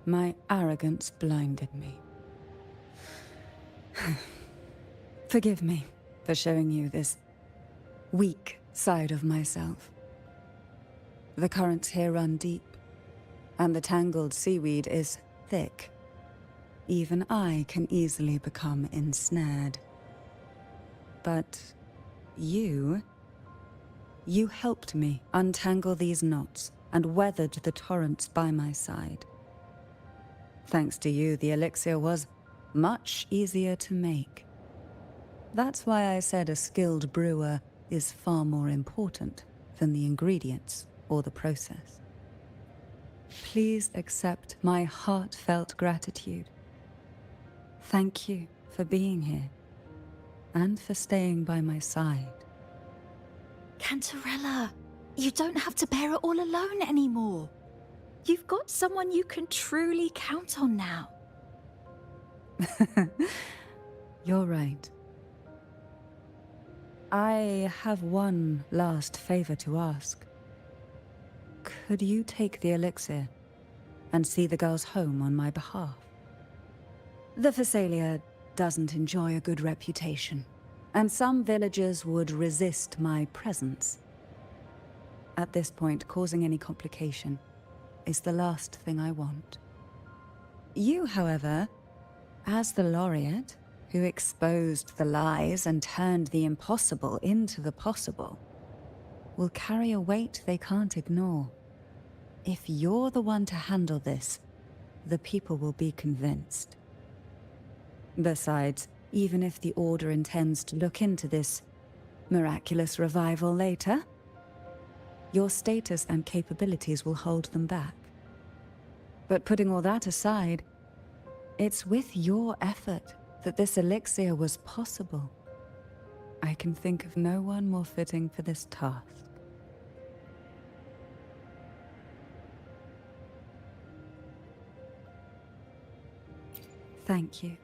my arrogance blinded me. Forgive me for showing you this weak side of myself. The currents here run deep, and the tangled seaweed is thick. Even I can easily become ensnared. But you helped me untangle these knots and weathered the torrents by my side. Thanks to you, the elixir was much easier to make. That's why I said a skilled brewer is far more important than the ingredients or the process. Please accept my heartfelt gratitude. Thank you for being here, and for staying by my side. Cantarella, you don't have to bear it all alone anymore. You've got someone you can truly count on now. You're right. I have one last favor to ask. Could you take the elixir and see the girls home on my behalf? The Phasalia doesn't enjoy a good reputation, and some villagers would resist my presence. At this point, causing any complication is the last thing I want. You, however, as the laureate who exposed the lies and turned the impossible into the possible, will carry a weight they can't ignore. If you're the one to handle this, the people will be convinced. Besides, even if the Order intends to look into this miraculous revival later, your status and capabilities will hold them back. But putting all that aside, it's with your effort that this elixir was possible. I can think of no one more fitting for this task. Thank you.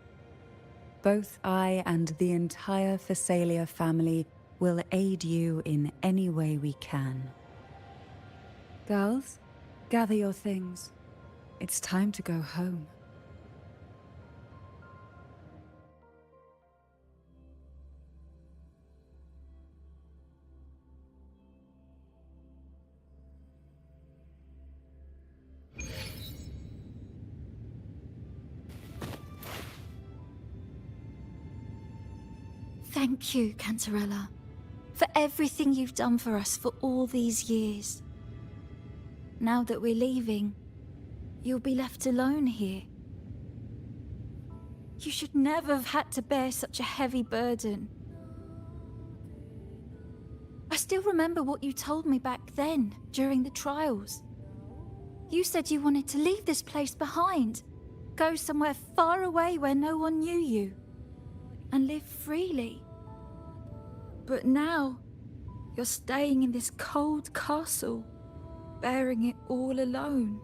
Both I and the entire Phasalia family will aid you in any way we can. Girls, gather your things. It's time to go home. Thank you, Cantarella, for everything you've done for us for all these years. Now that we're leaving, you'll be left alone here. You should never have had to bear such a heavy burden. I still remember what you told me back then, during the trials. You said you wanted to leave this place behind, go somewhere far away where no one knew you, and live freely. But now, you're staying in this cold castle, bearing it all alone.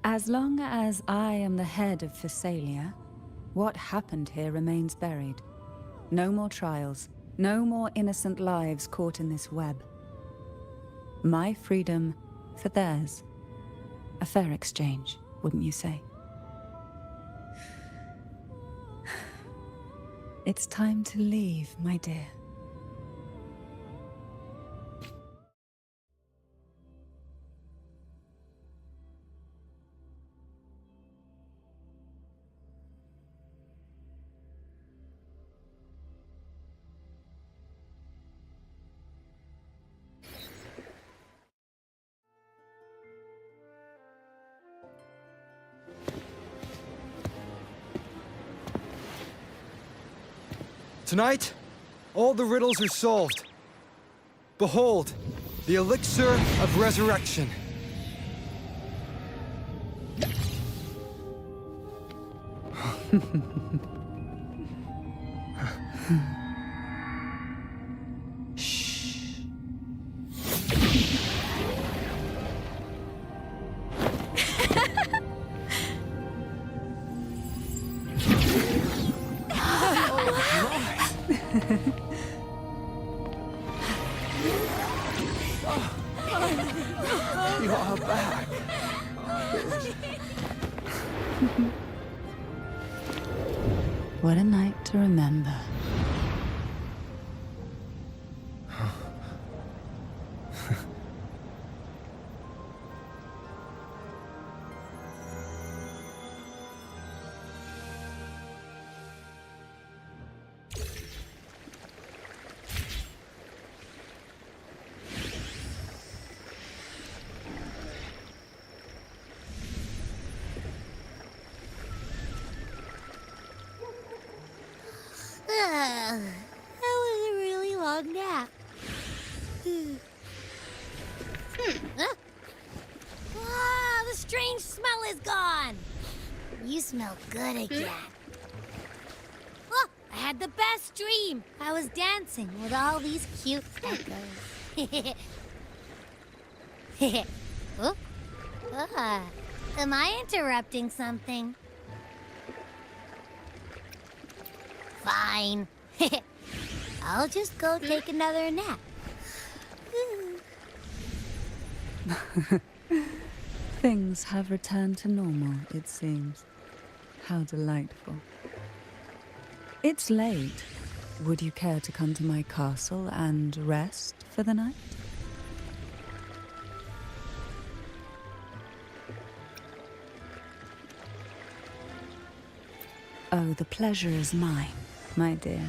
As long as I am the head of Phasalia, what happened here remains buried. No more trials, no more innocent lives caught in this web. My freedom for theirs. A fair exchange, wouldn't you say? It's time to leave, my dear. Tonight, all the riddles are solved. Behold, the elixir of resurrection. Shh. You are back. What a night to remember. That was a really long nap. Ah, the strange smell is gone. You smell good again. Look, I had the best dream. I was dancing with all these cute echoes. Oh? Am I interrupting something? Fine. I'll just go take another nap. Things have returned to normal, it seems. How delightful. It's late. Would you care to come to my castle and rest for the night? Oh, the pleasure is mine, my dear.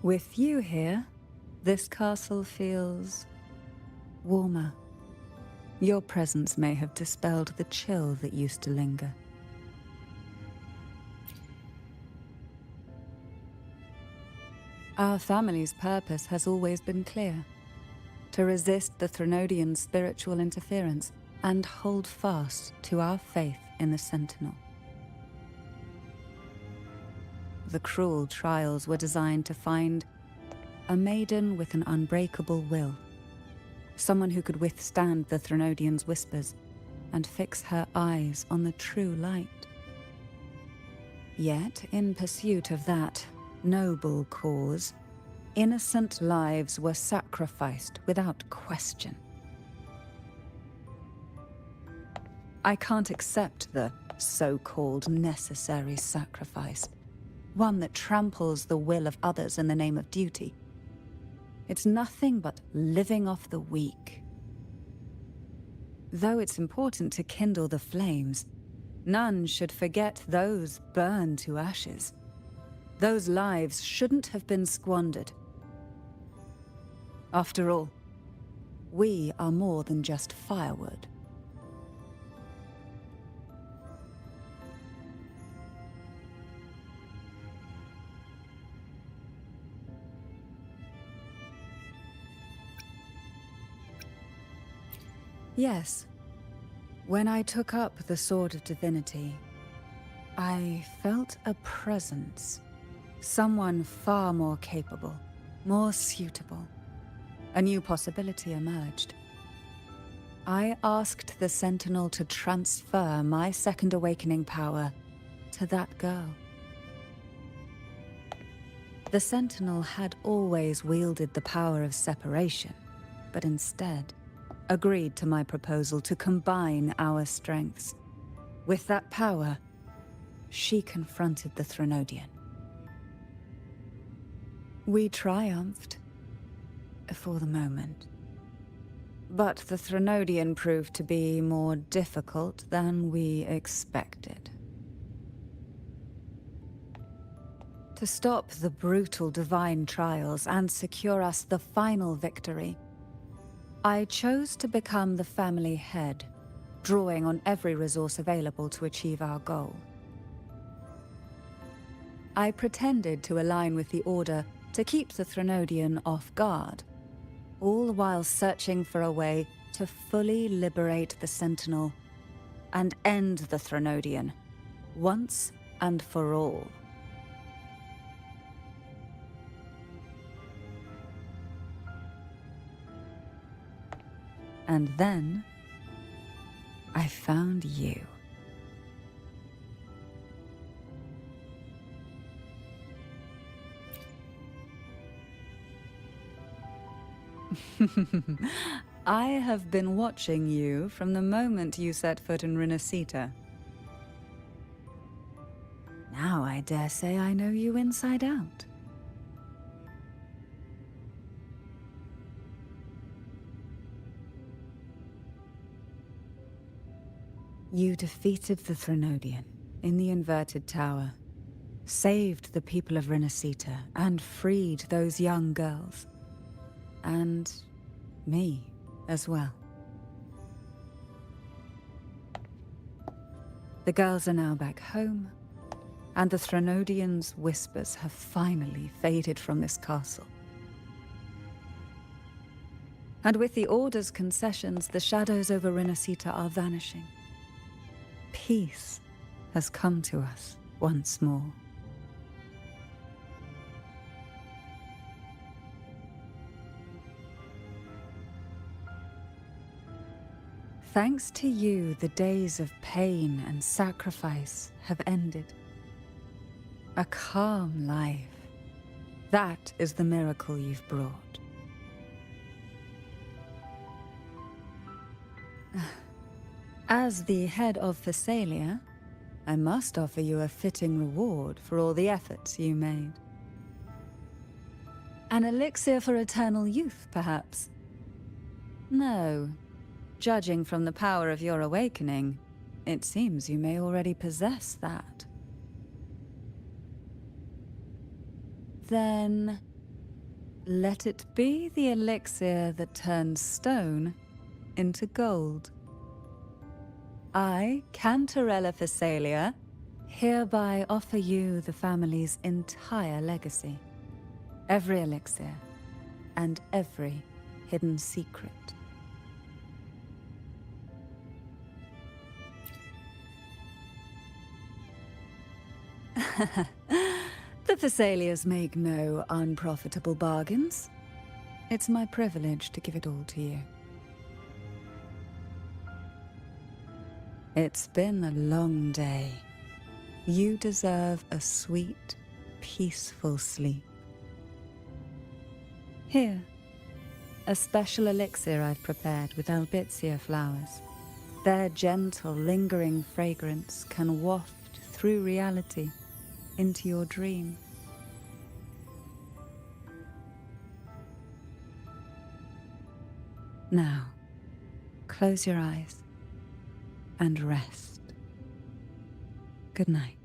With you here, this castle feels warmer. Your presence may have dispelled the chill that used to linger. Our family's purpose has always been clear: to resist the Threnodian spiritual interference and hold fast to our faith in the Sentinel. The cruel trials were designed to find a maiden with an unbreakable will, someone who could withstand the Threnodian's whispers and fix her eyes on the true light. Yet, in pursuit of that noble cause, innocent lives were sacrificed without question. I can't accept the so-called necessary sacrifice, one that tramples the will of others in the name of duty. It's nothing but living off the weak. Though it's important to kindle the flames, none should forget those burned to ashes. Those lives shouldn't have been squandered. After all, we are more than just firewood. Yes. When I took up the Sword of Divinity, I felt a presence. Someone far more capable, more suitable. A new possibility emerged. I asked the Sentinel to transfer my second awakening power to that girl. The Sentinel had always wielded the power of separation, but instead agreed to my proposal to combine our strengths. With that power, she confronted the Threnodian. We triumphed, for the moment. But the Threnodian proved to be more difficult than we expected. To stop the brutal divine trials and secure us the final victory, I chose to become the family head, drawing on every resource available to achieve our goal. I pretended to align with the Order to keep the Threnodian off guard, all while searching for a way to fully liberate the Sentinel and end the Threnodian, once and for all. And then, I found you. I have been watching you from the moment you set foot in Renacita. Now I dare say I know you inside out. You defeated the Threnodian in the Inverted Tower, saved the people of Renacita, and freed those young girls. And me as well. The girls are now back home, and the Threnodian's whispers have finally faded from this castle. And with the Order's concessions, the shadows over Renacita are vanishing. Peace has come to us once more. Thanks to you, the days of pain and sacrifice have ended. A calm life. That is the miracle you've brought. As the head of Phasalia, I must offer you a fitting reward for all the efforts you made. An elixir for eternal youth, perhaps? No. Judging from the power of your awakening, it seems you may already possess that. Then, let it be the elixir that turns stone into gold. I, Cantarella Phasalia, hereby offer you the family's entire legacy. Every elixir, and every hidden secret. The Phasalias make no unprofitable bargains. It's my privilege to give it all to you. It's been a long day. You deserve a sweet, peaceful sleep. Here, a special elixir I've prepared with albizia flowers. Their gentle, lingering fragrance can waft through reality into your dream. Now, close your eyes and rest. Good night.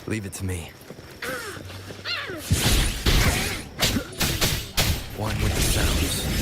Leave it to me. One with the sounds.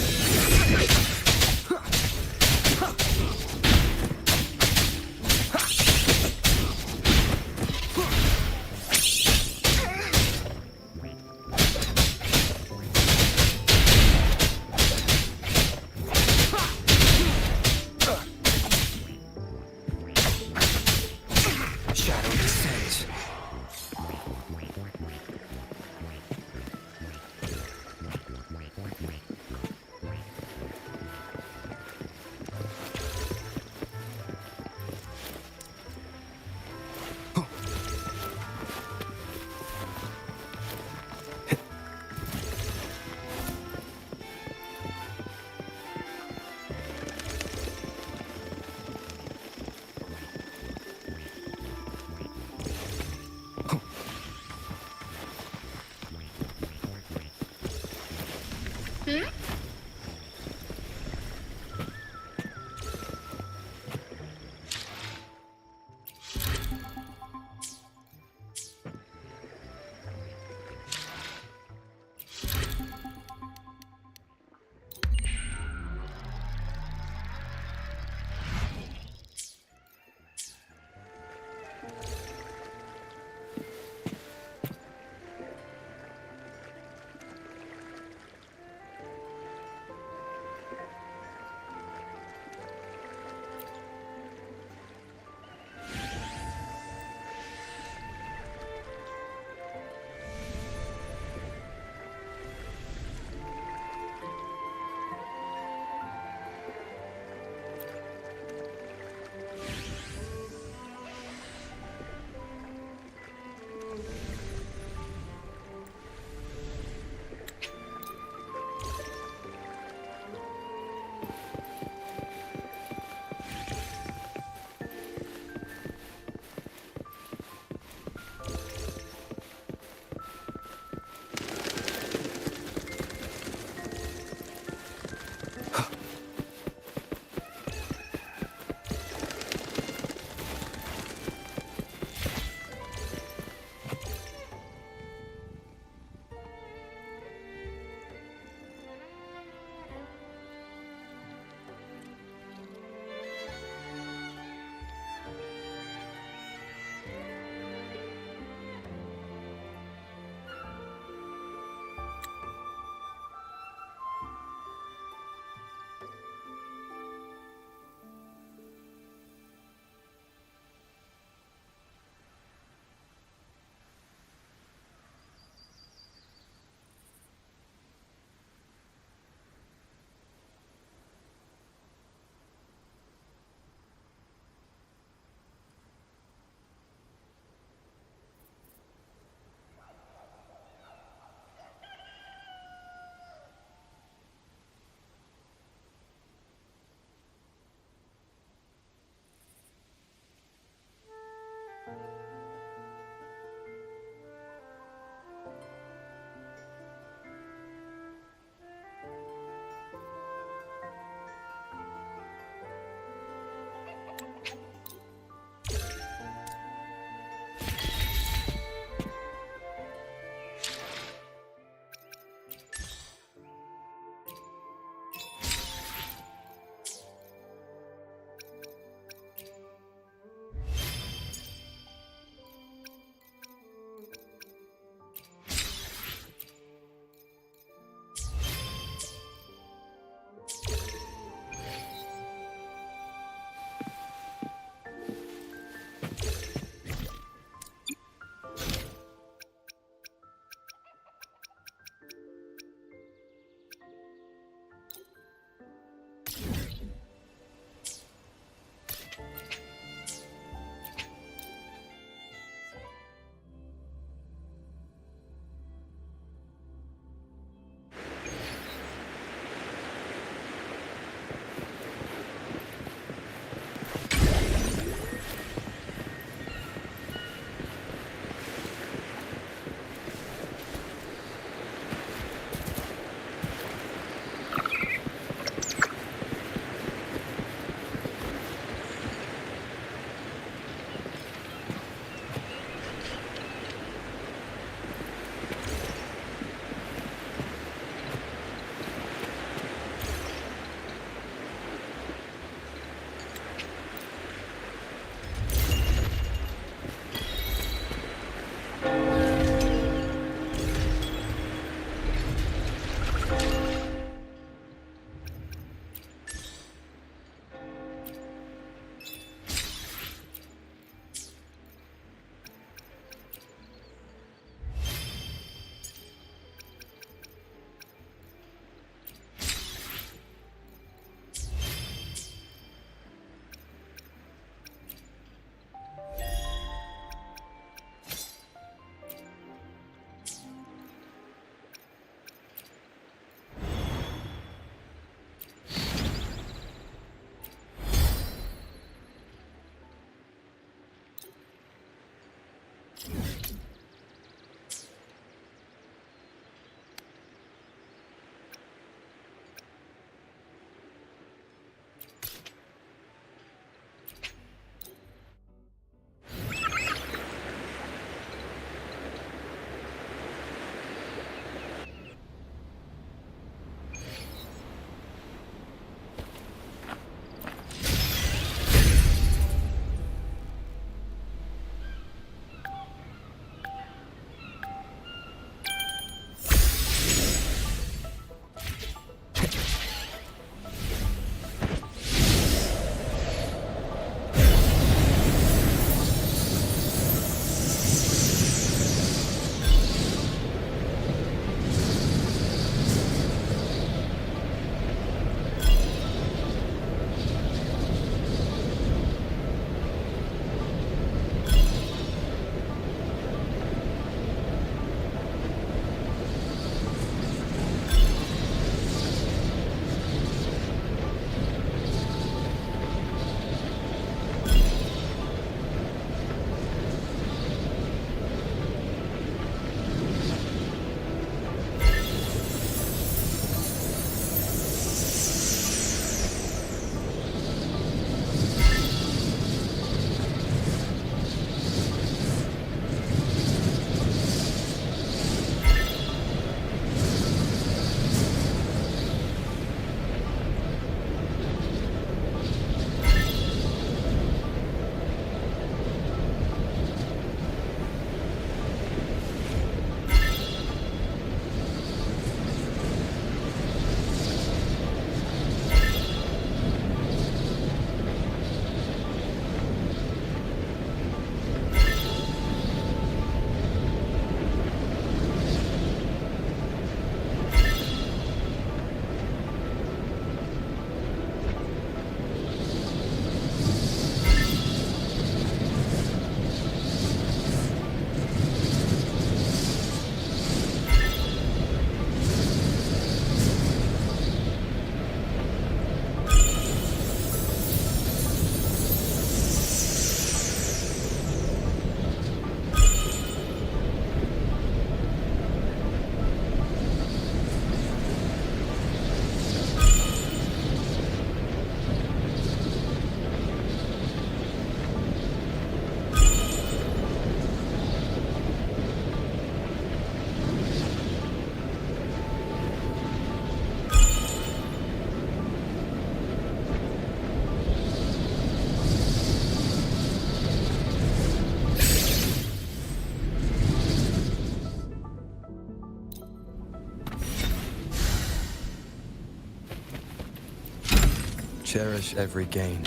Cherish every gain.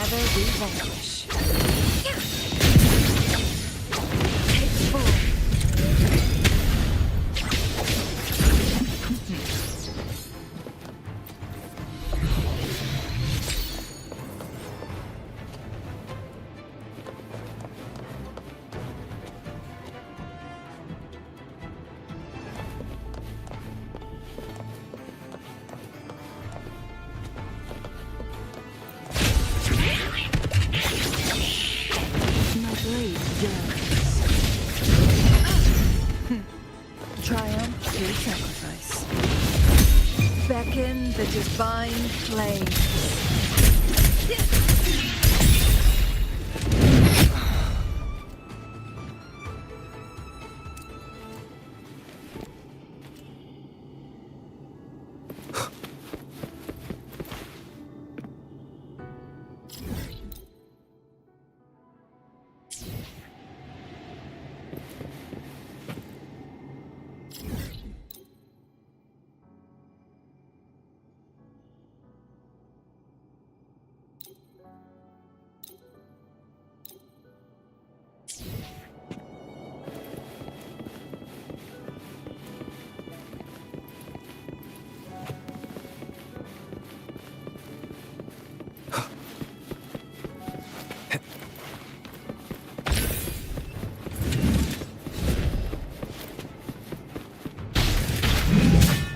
Together we vanquish. Take form. Triumph through sacrifice. Beckon the divine flames.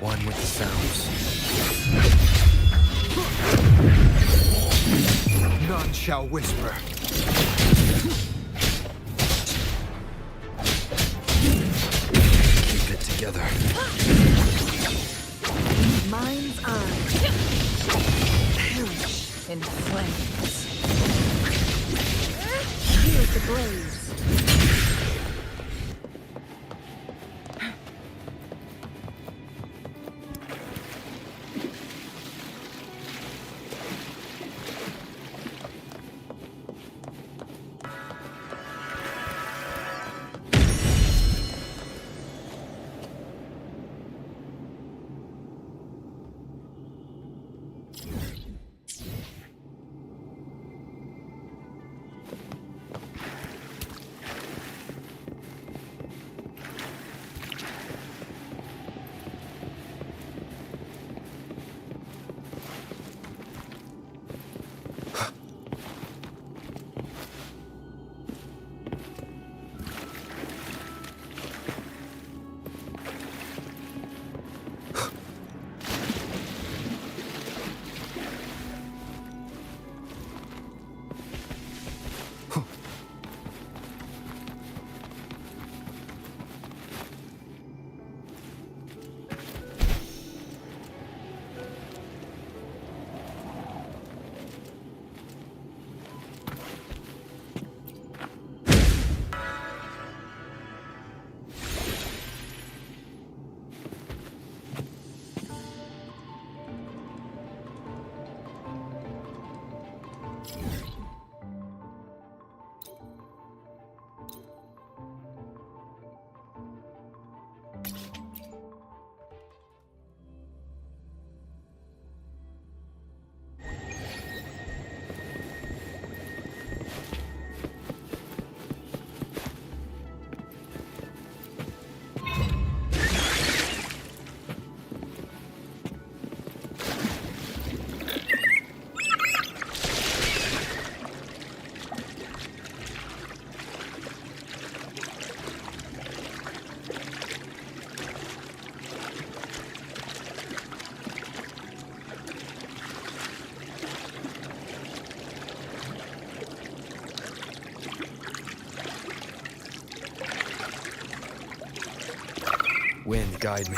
One with the sounds. None shall whisper. Keep it together. Mind's eye. Perish in flames. Here's the blaze. Wind, guide me.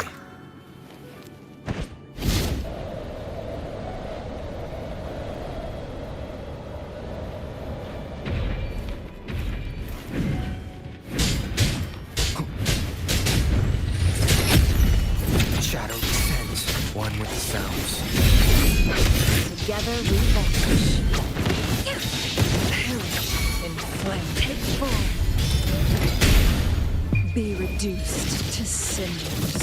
Shadow descends, one with the sounds. Together we vanquish. Perish in flame. Take form. Be reduced to cinders.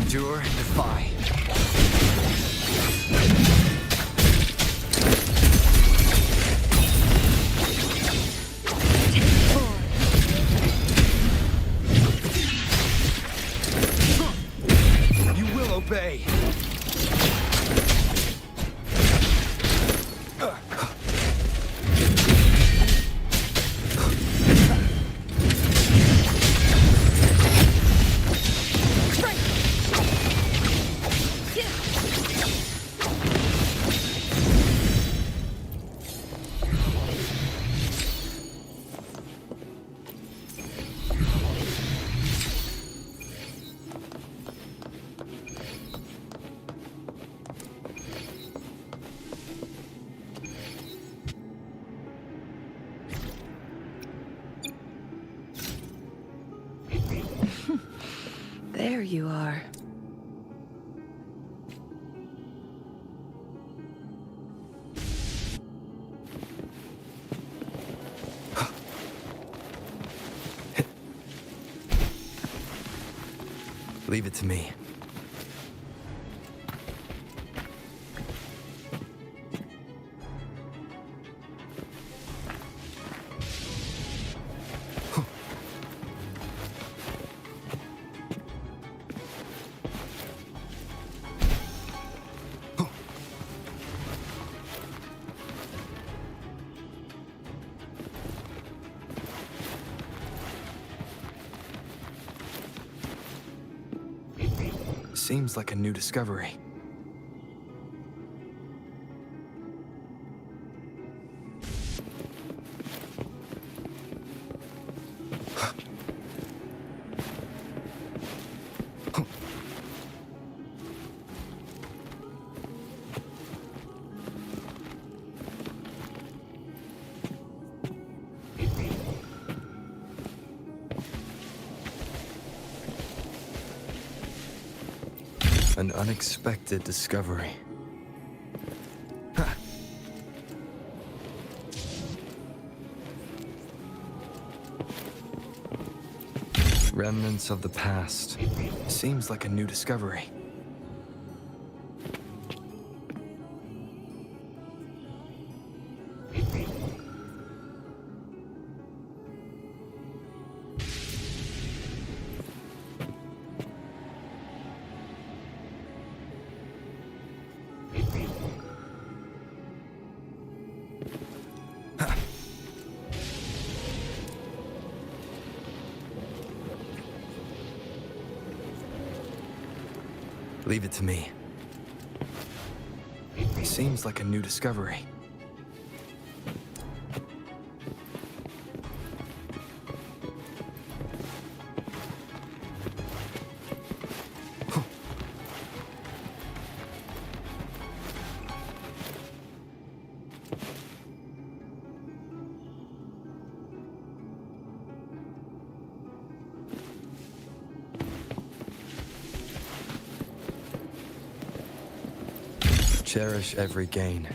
Endure and defy. You will obey. There you are. Leave it to me. Seems like a new discovery. An unexpected discovery. Remnants of the past. Seems like a new discovery. Leave it to me. Seems like a new discovery. Cherish every gain.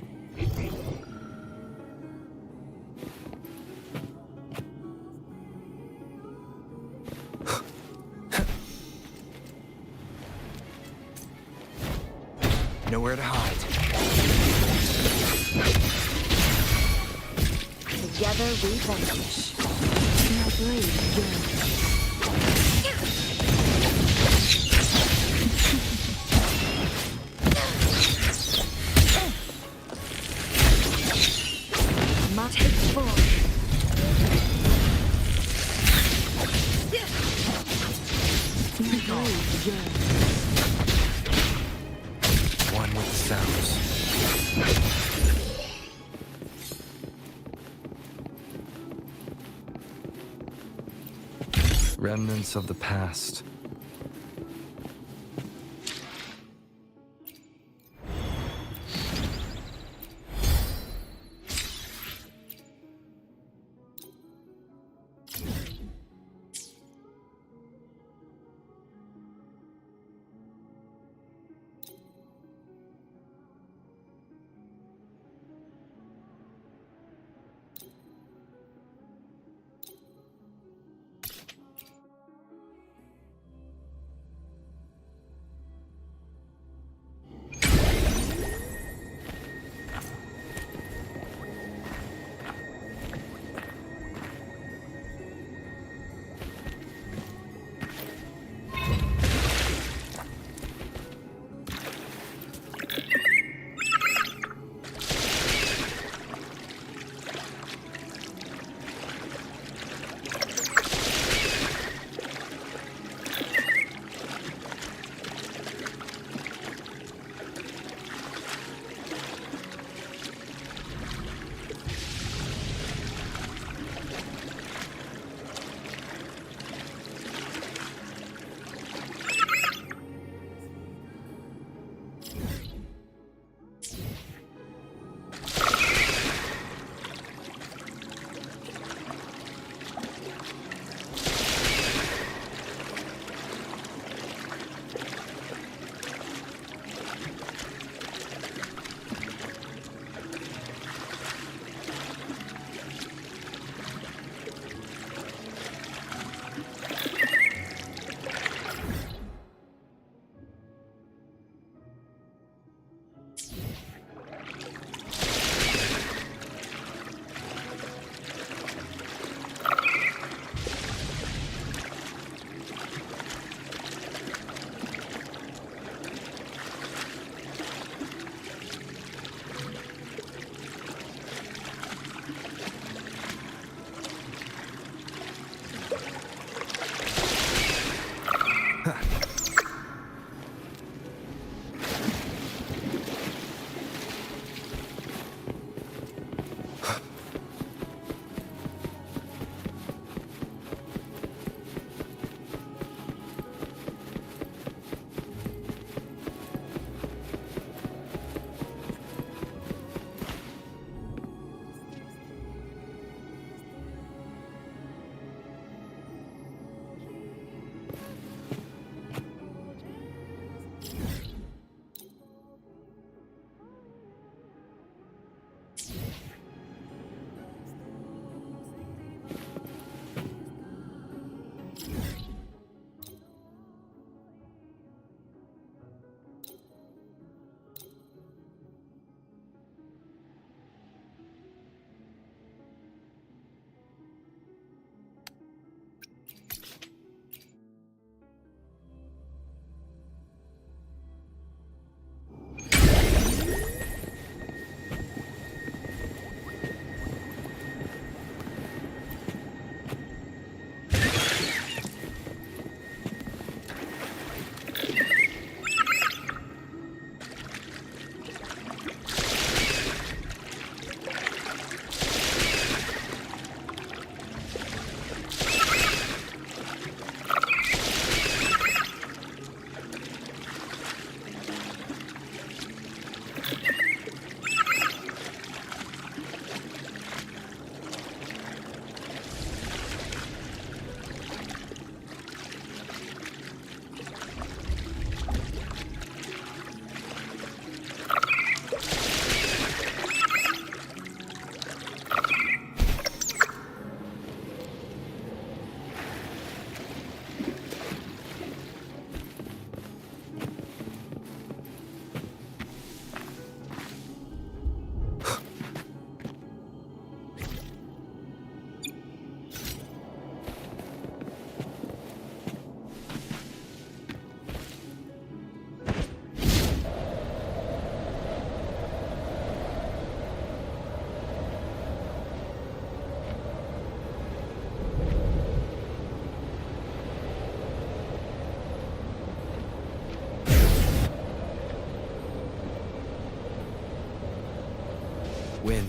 Nowhere to hide. Together we vanquish. Now brave journey. One with the sounds. Remnants of the past.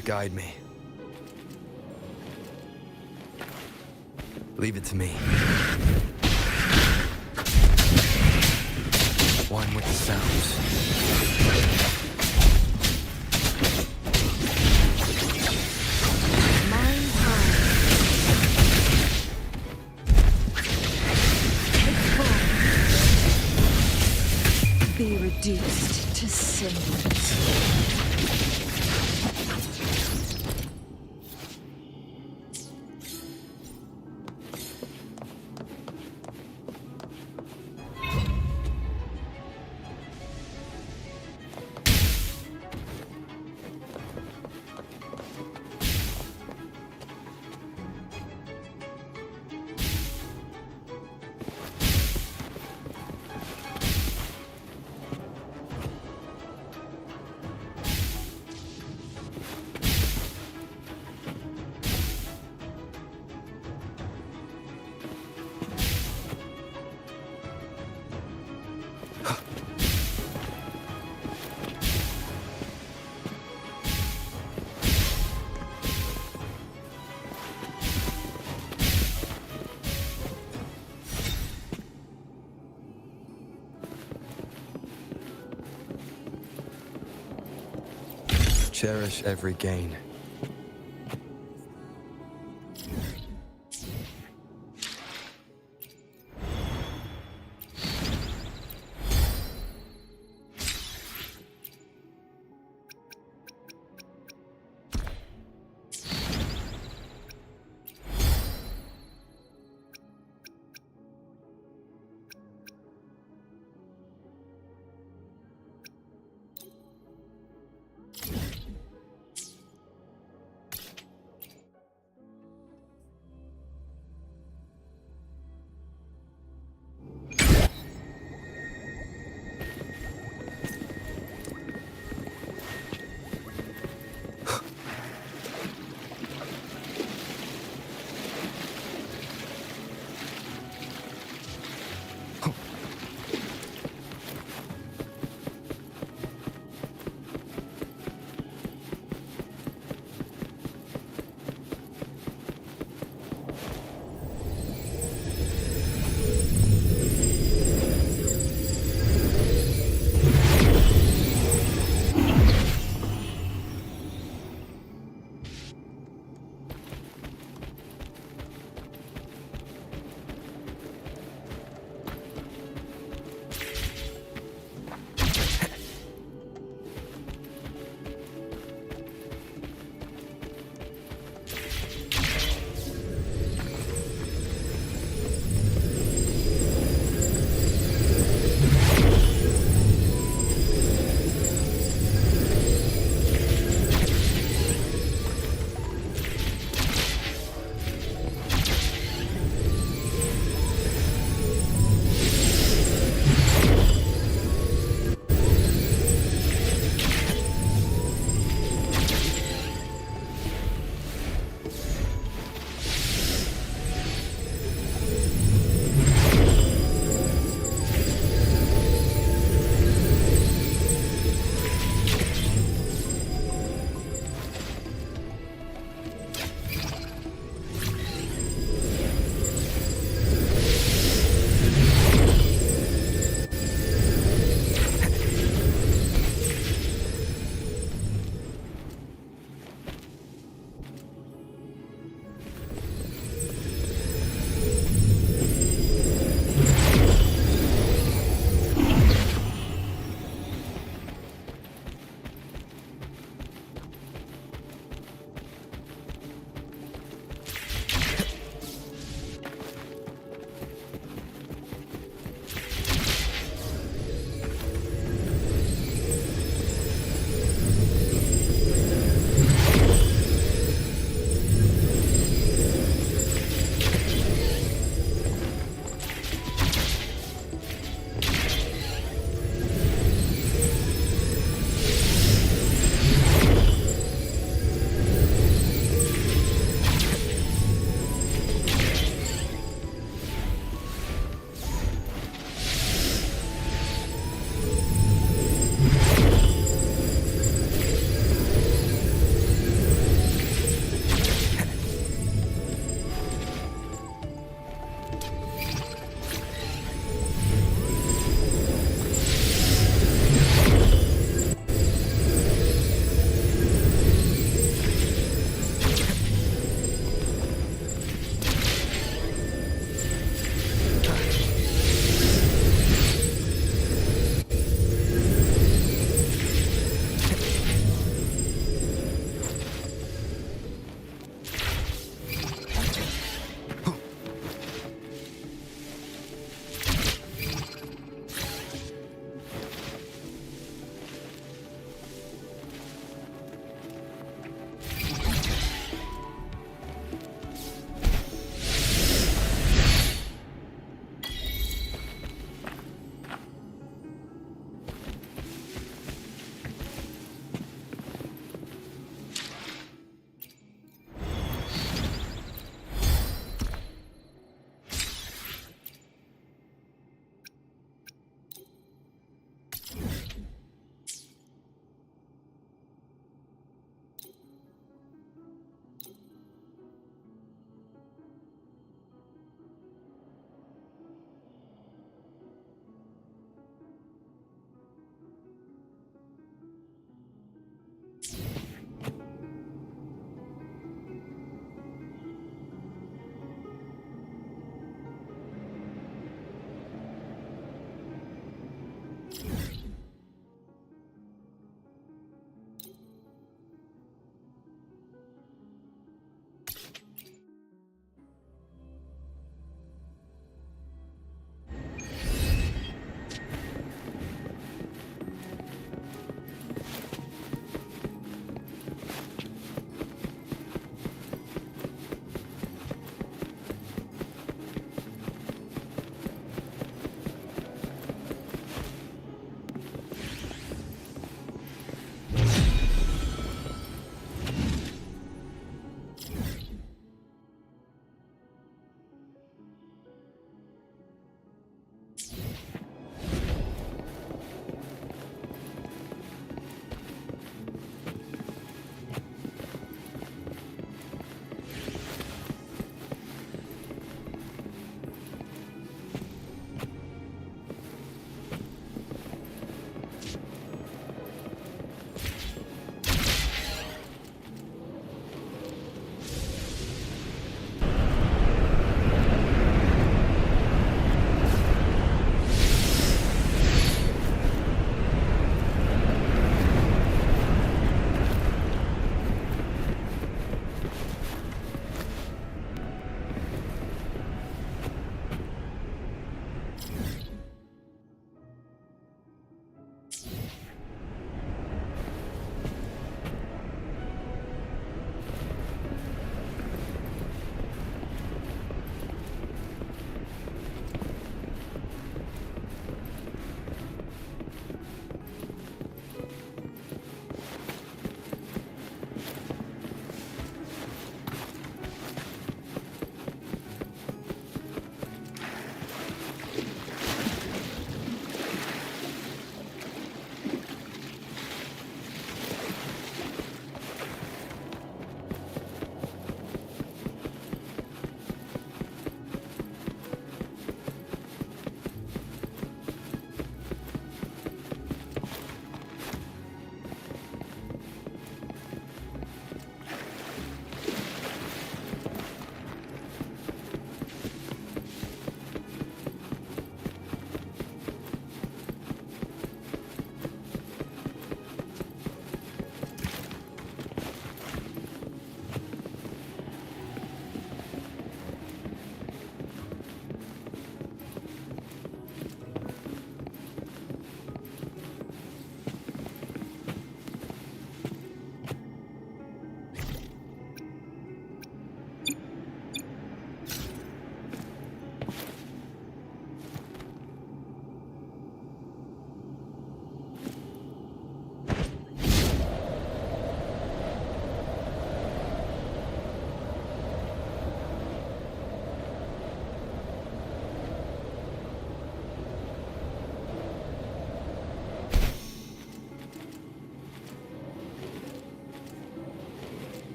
and guide me. Leave it to me. One with the sounds. Mind high. Headphone. Be reduced to cinders. Cherish every gain.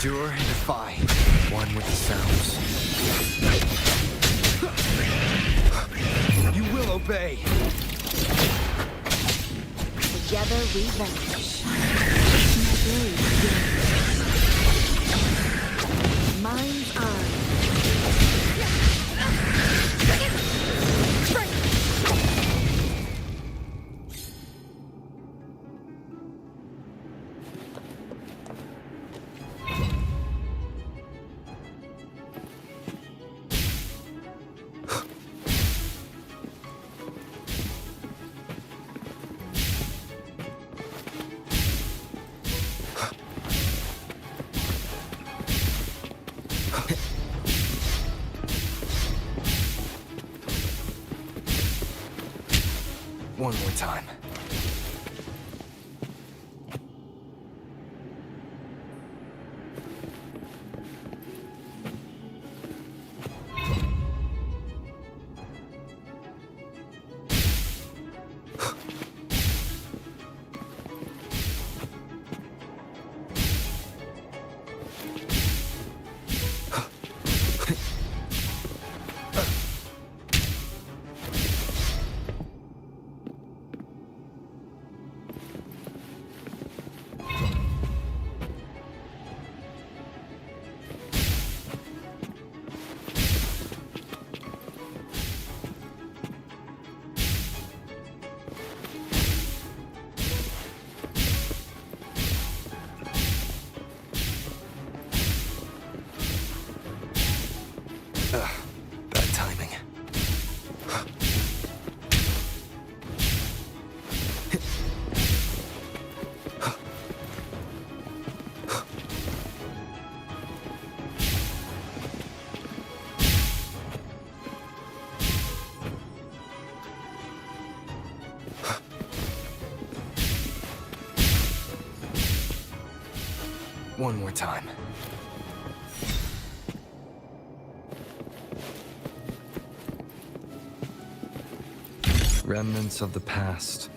Endure and defy. One with the sounds. You will obey. Together we vanish. Mind's eye. One more time. Bad timing. One more time. Remnants of the past.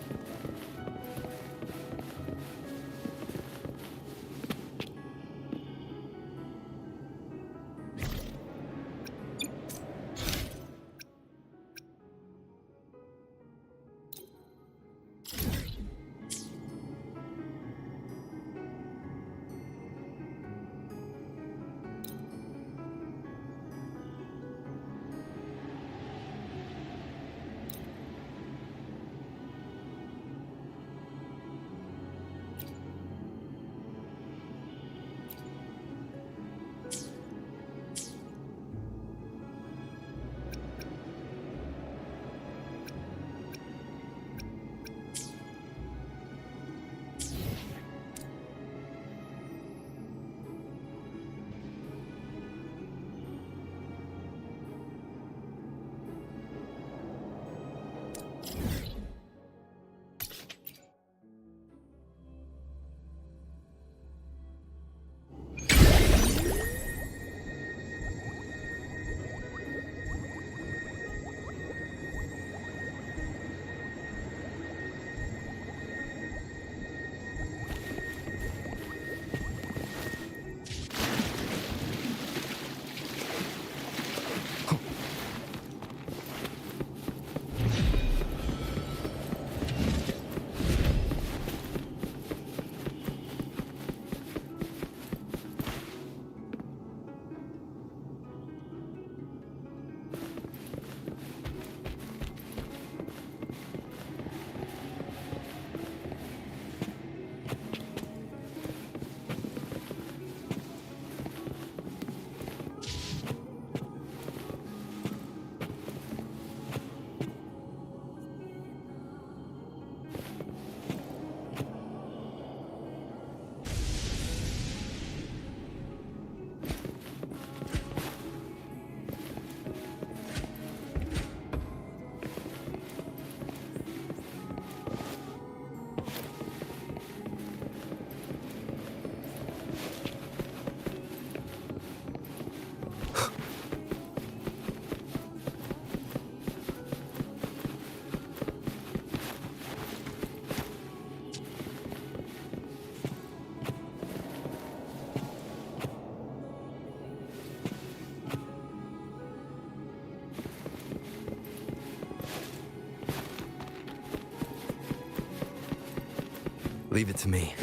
Leave it to me.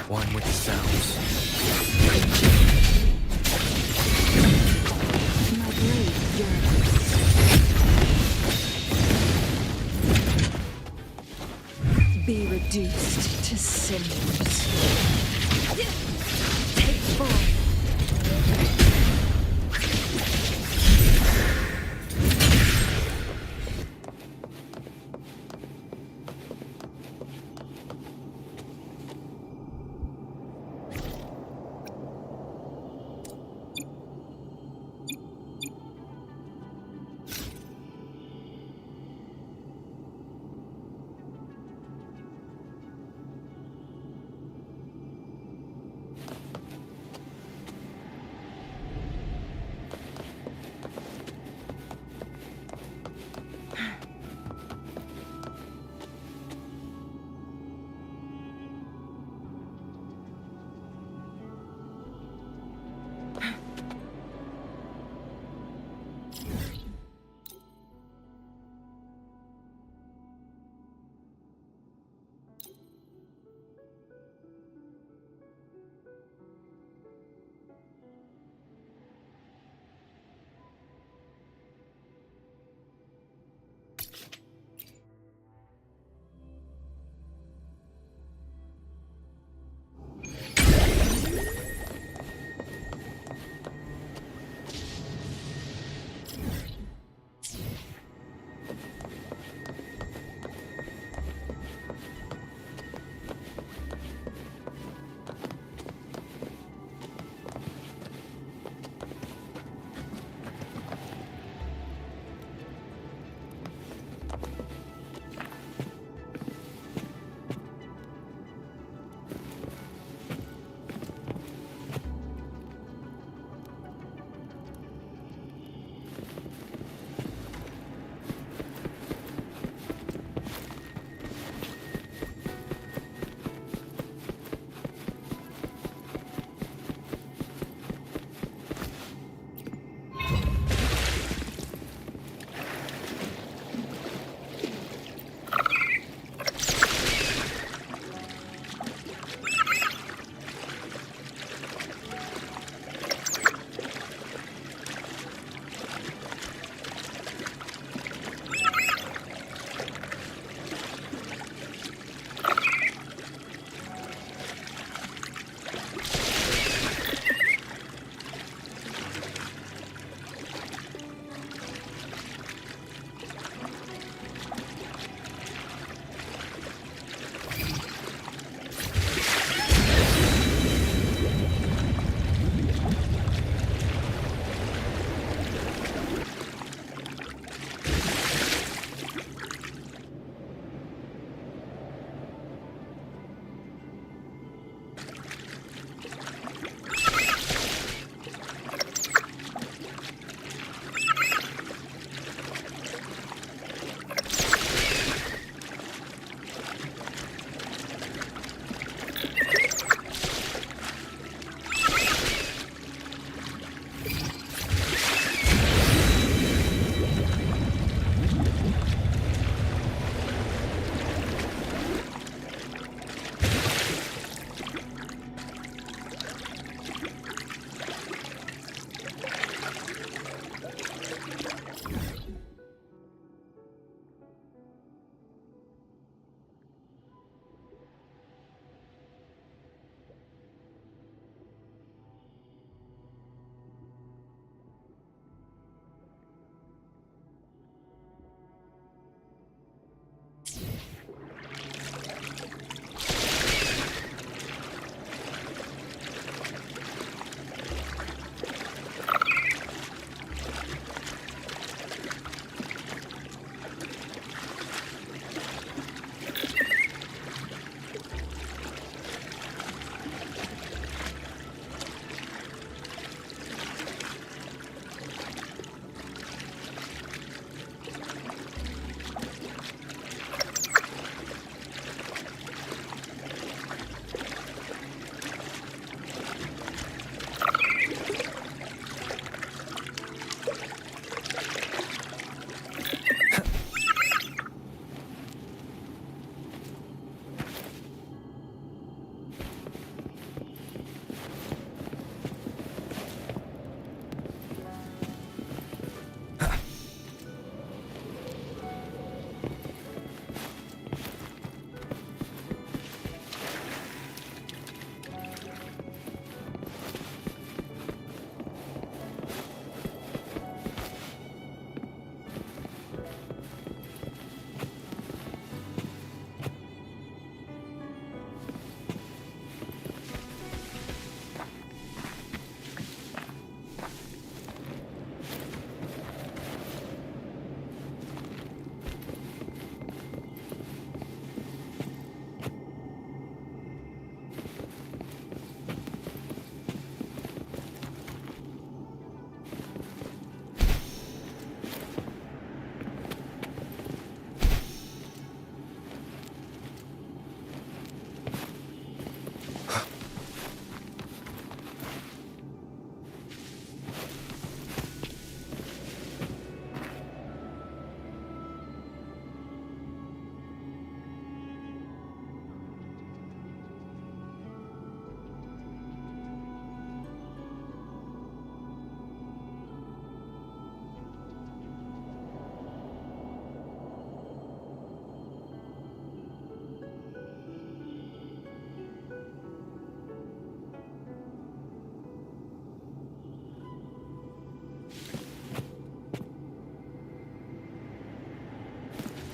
One with the sounds. My blade yearns. Be reduced to cinders. Take form.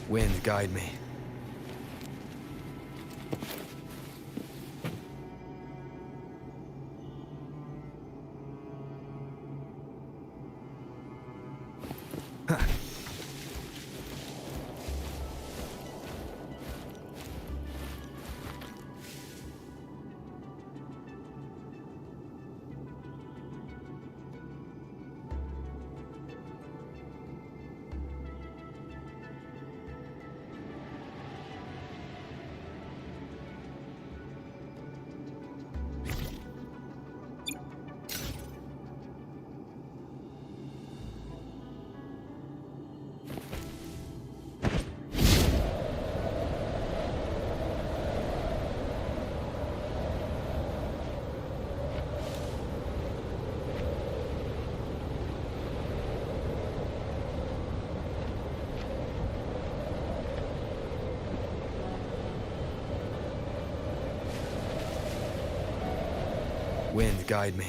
Wind, guide me. Wind, guide me.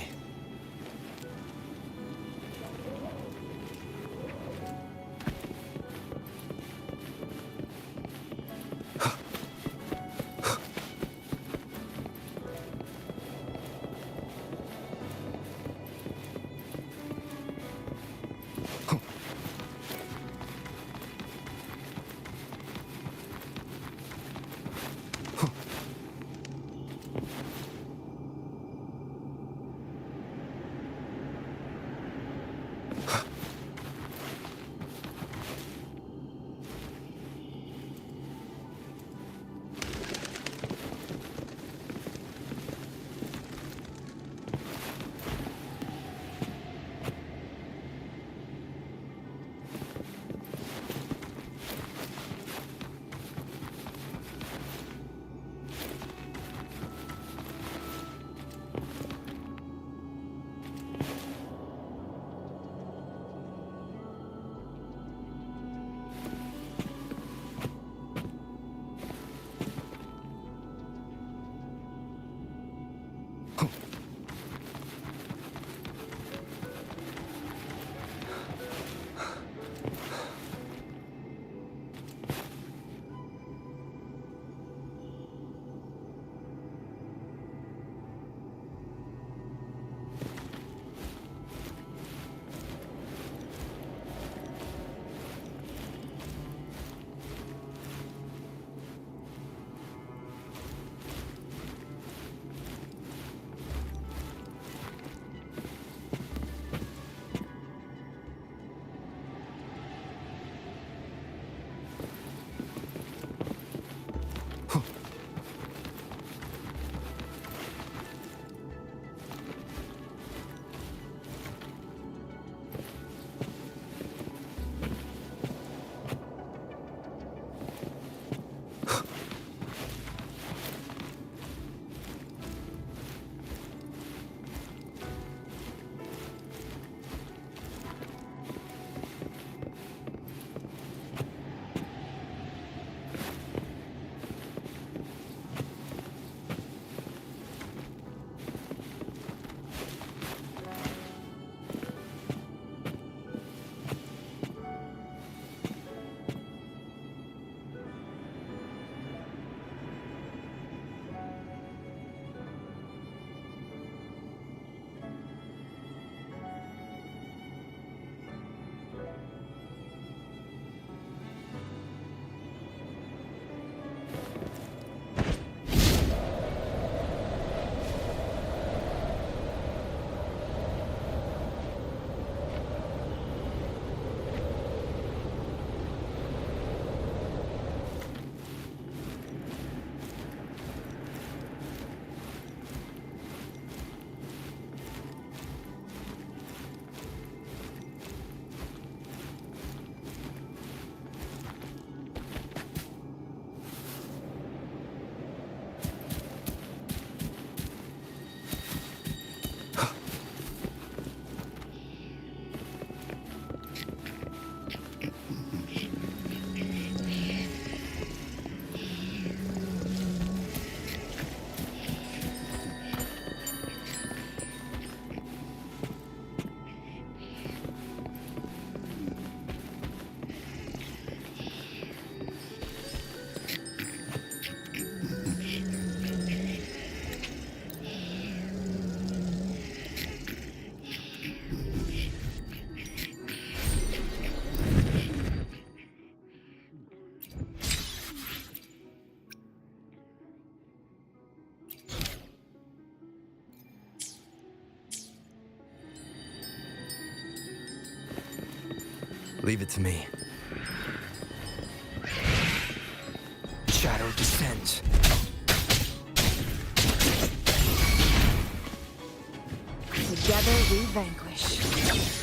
Leave it to me. Shadow descends. Together we vanquish.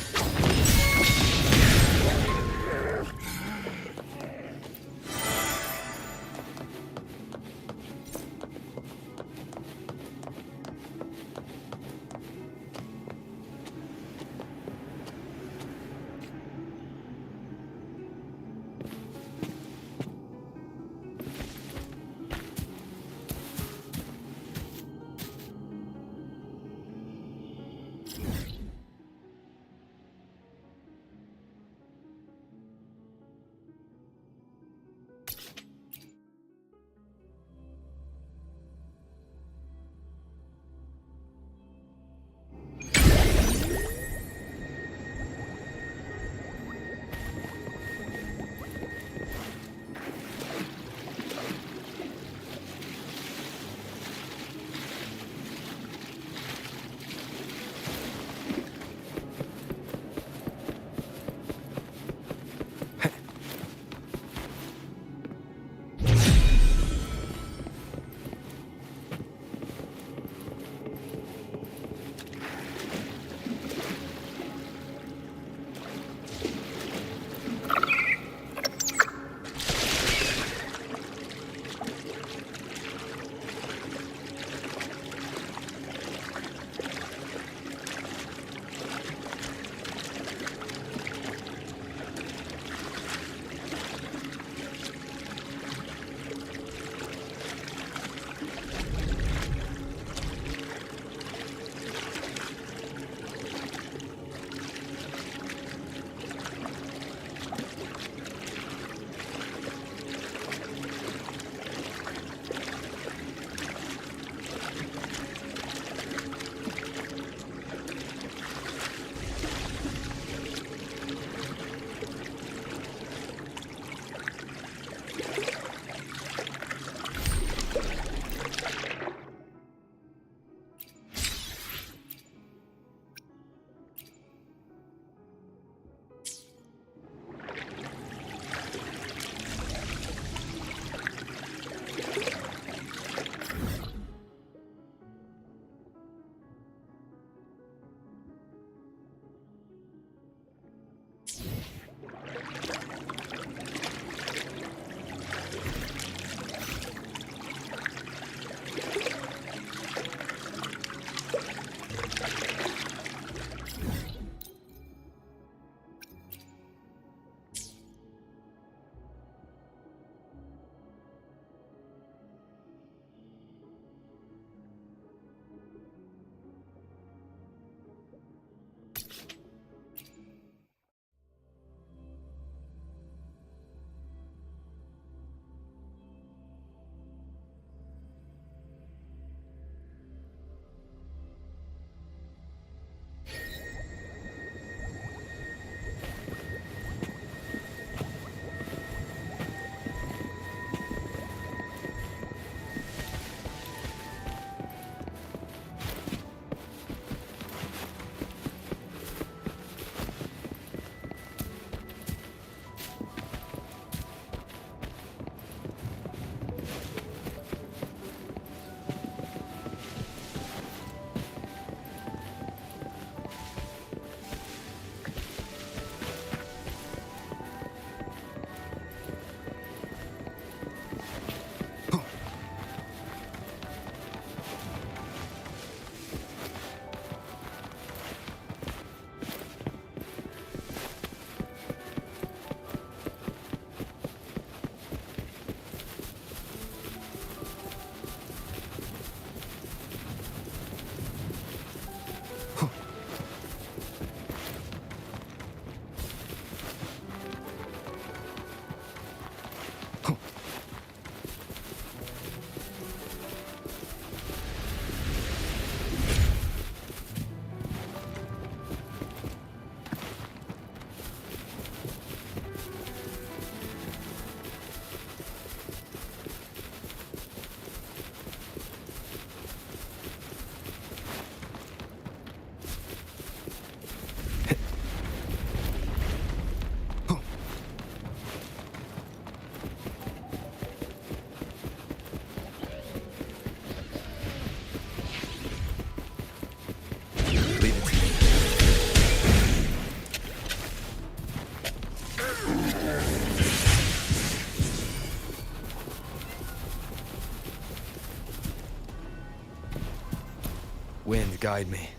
Wind, guide me.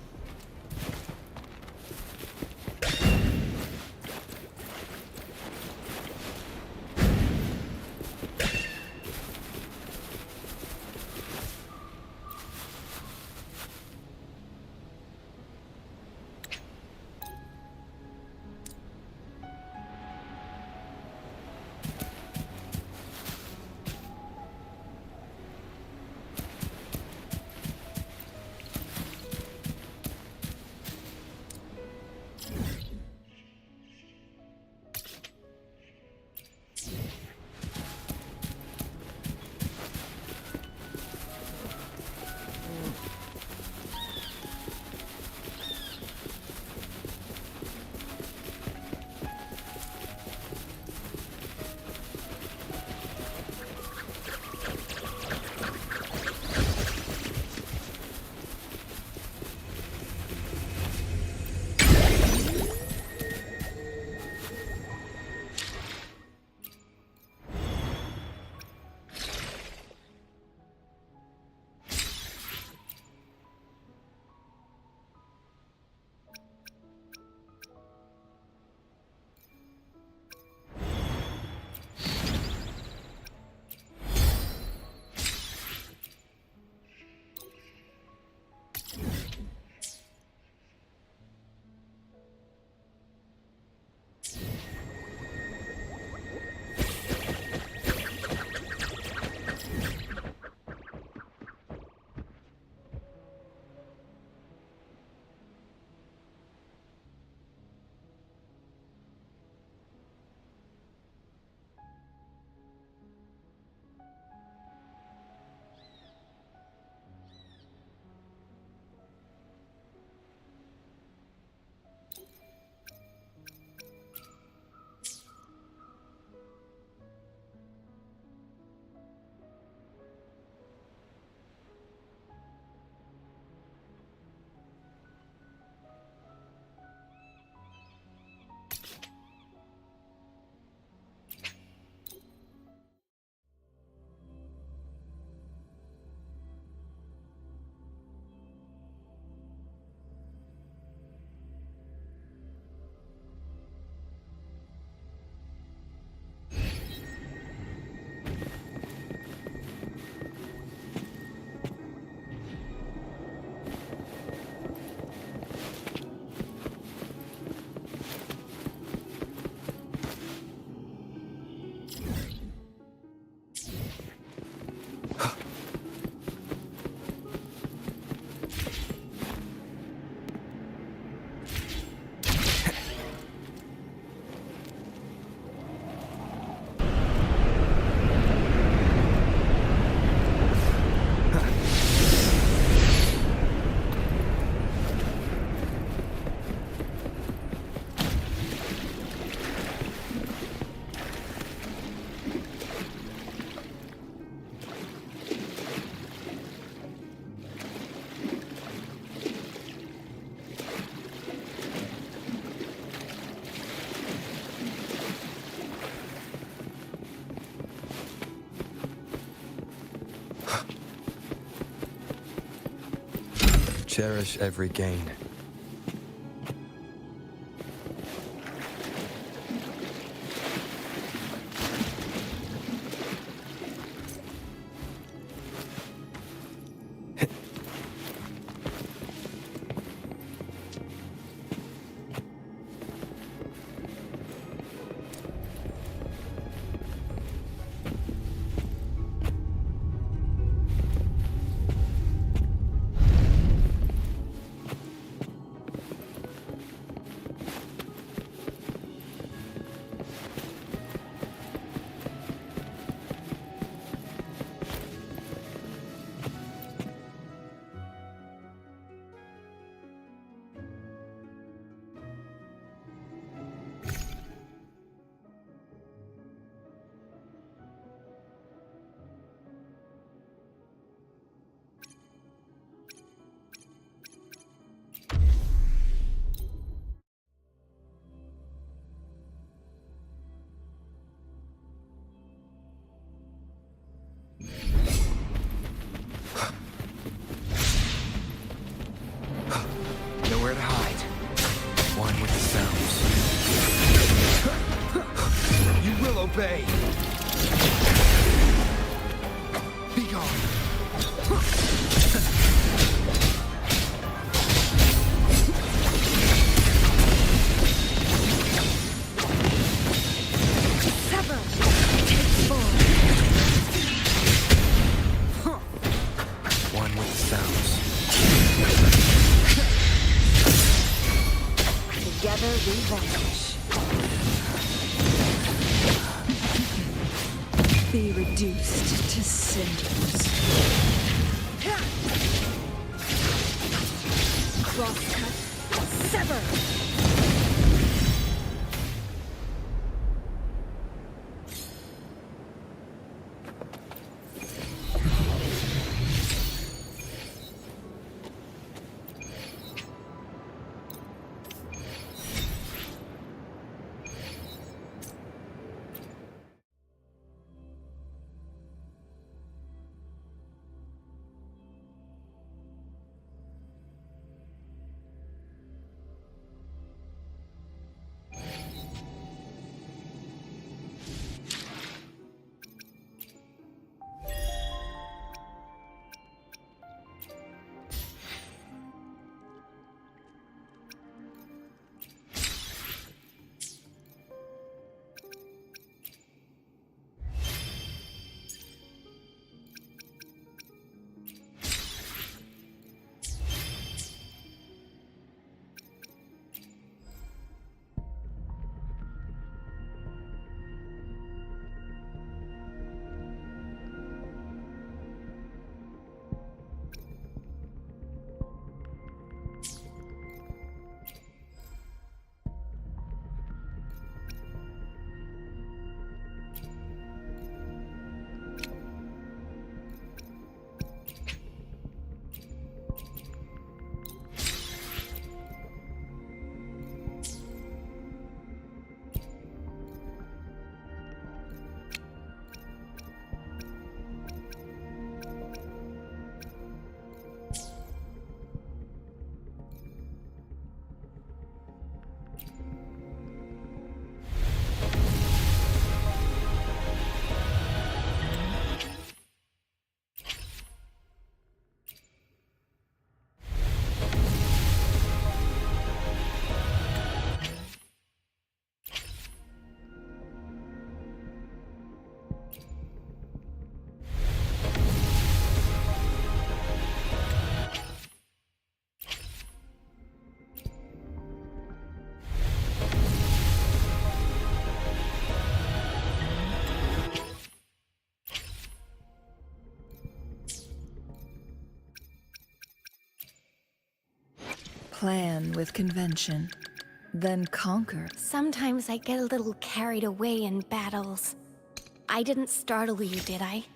Cherish every gain. way! Be gone! Sever! Take four. One with the sounds. Together we vanish. Be reduced to cinders. Crosscut. Sever! Plan with convention, then conquer. Sometimes I get a little carried away in battles. I didn't startle you, did I?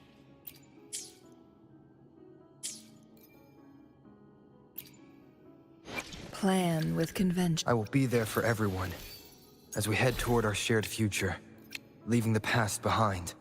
Plan with convention. I will be there for everyone as we head toward our shared future, leaving the past behind.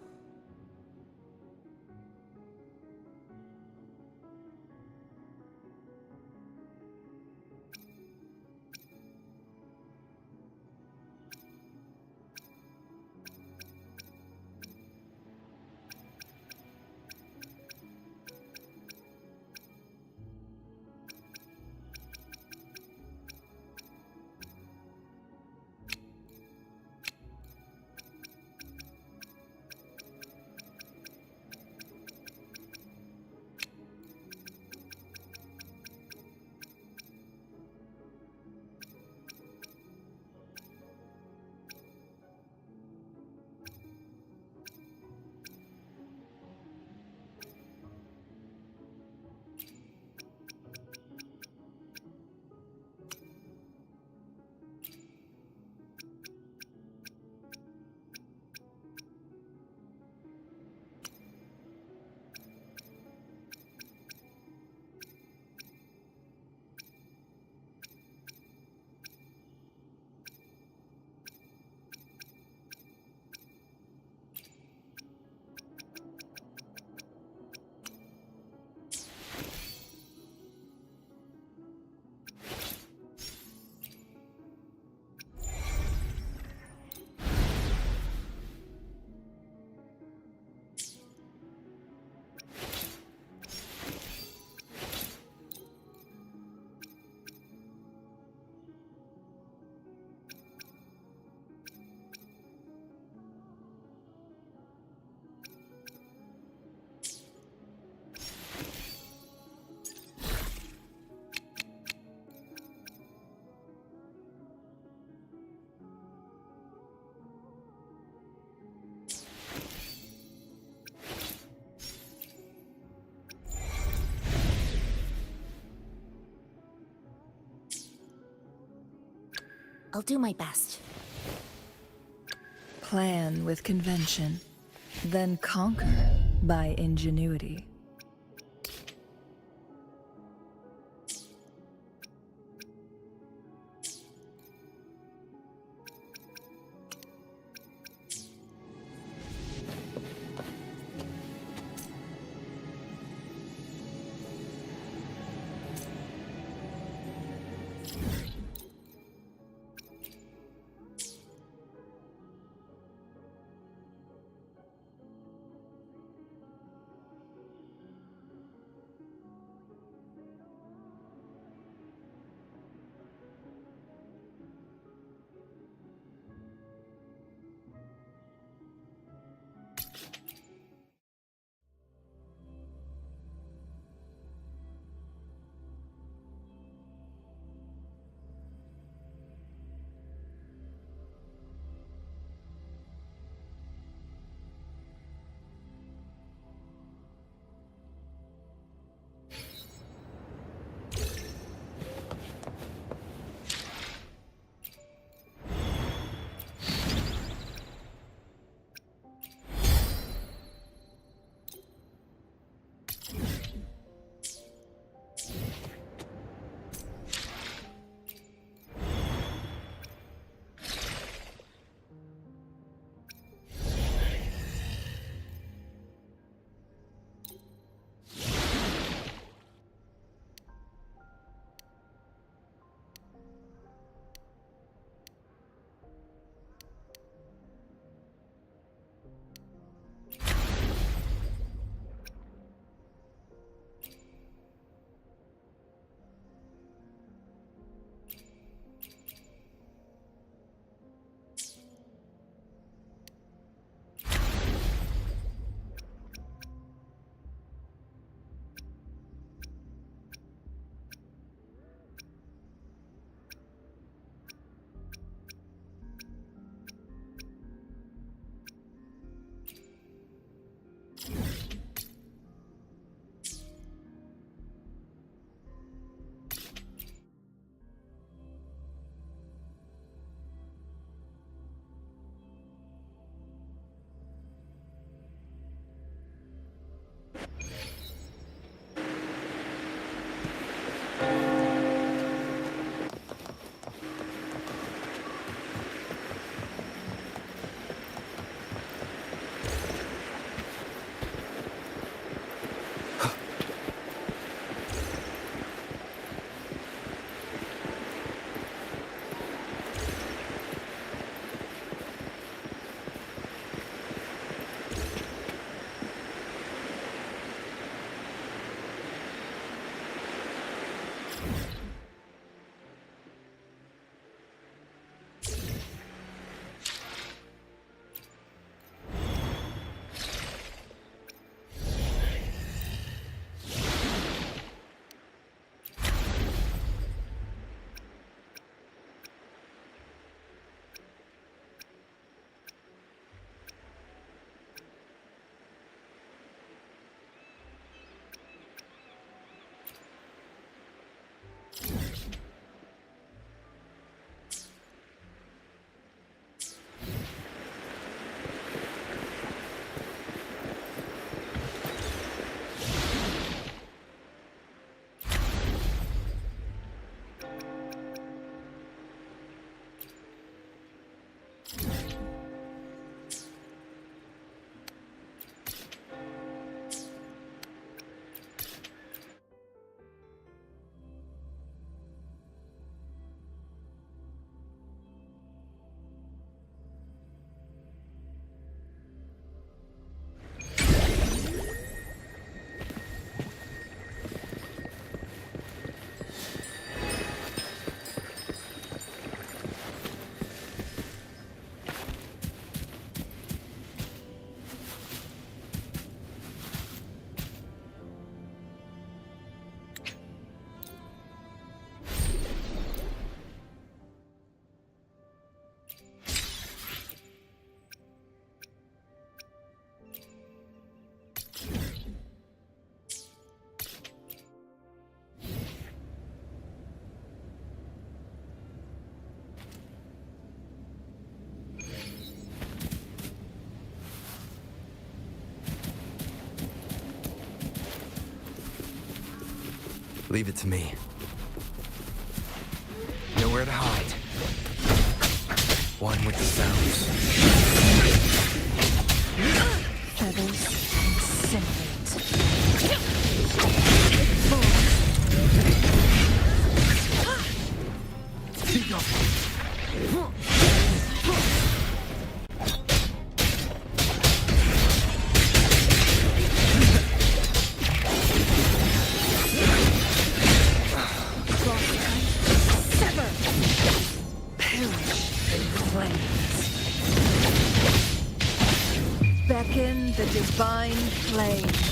I'll do my best. Plan with convention, then conquer by ingenuity. Leave it to me. Nowhere to hide. One with the sounds. Feathers incinerate. Beckon the divine flames.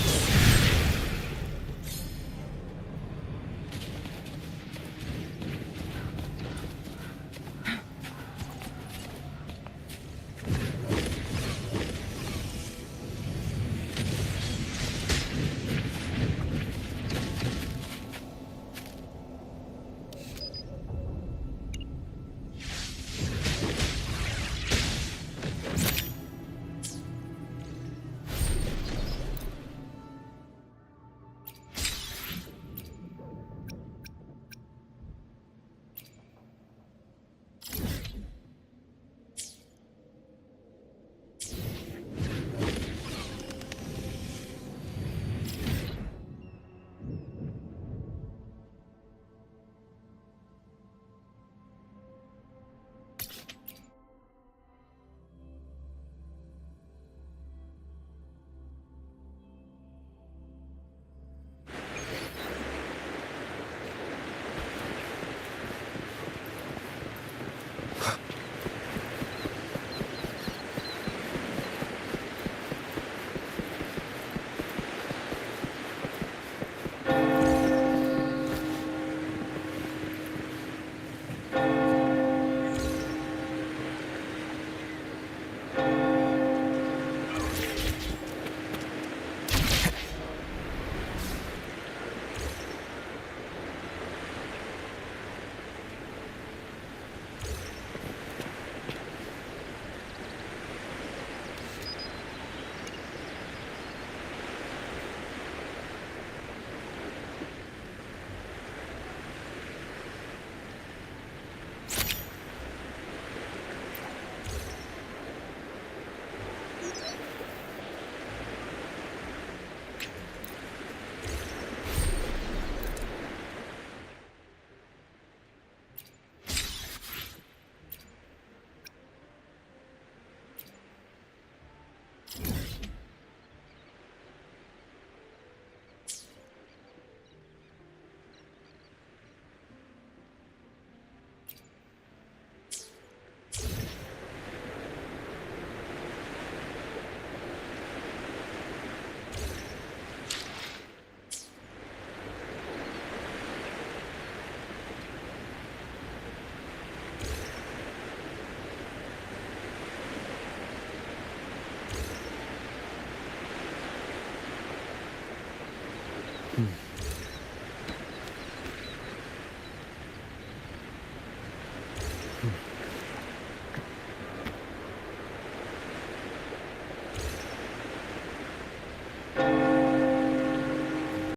Hmm.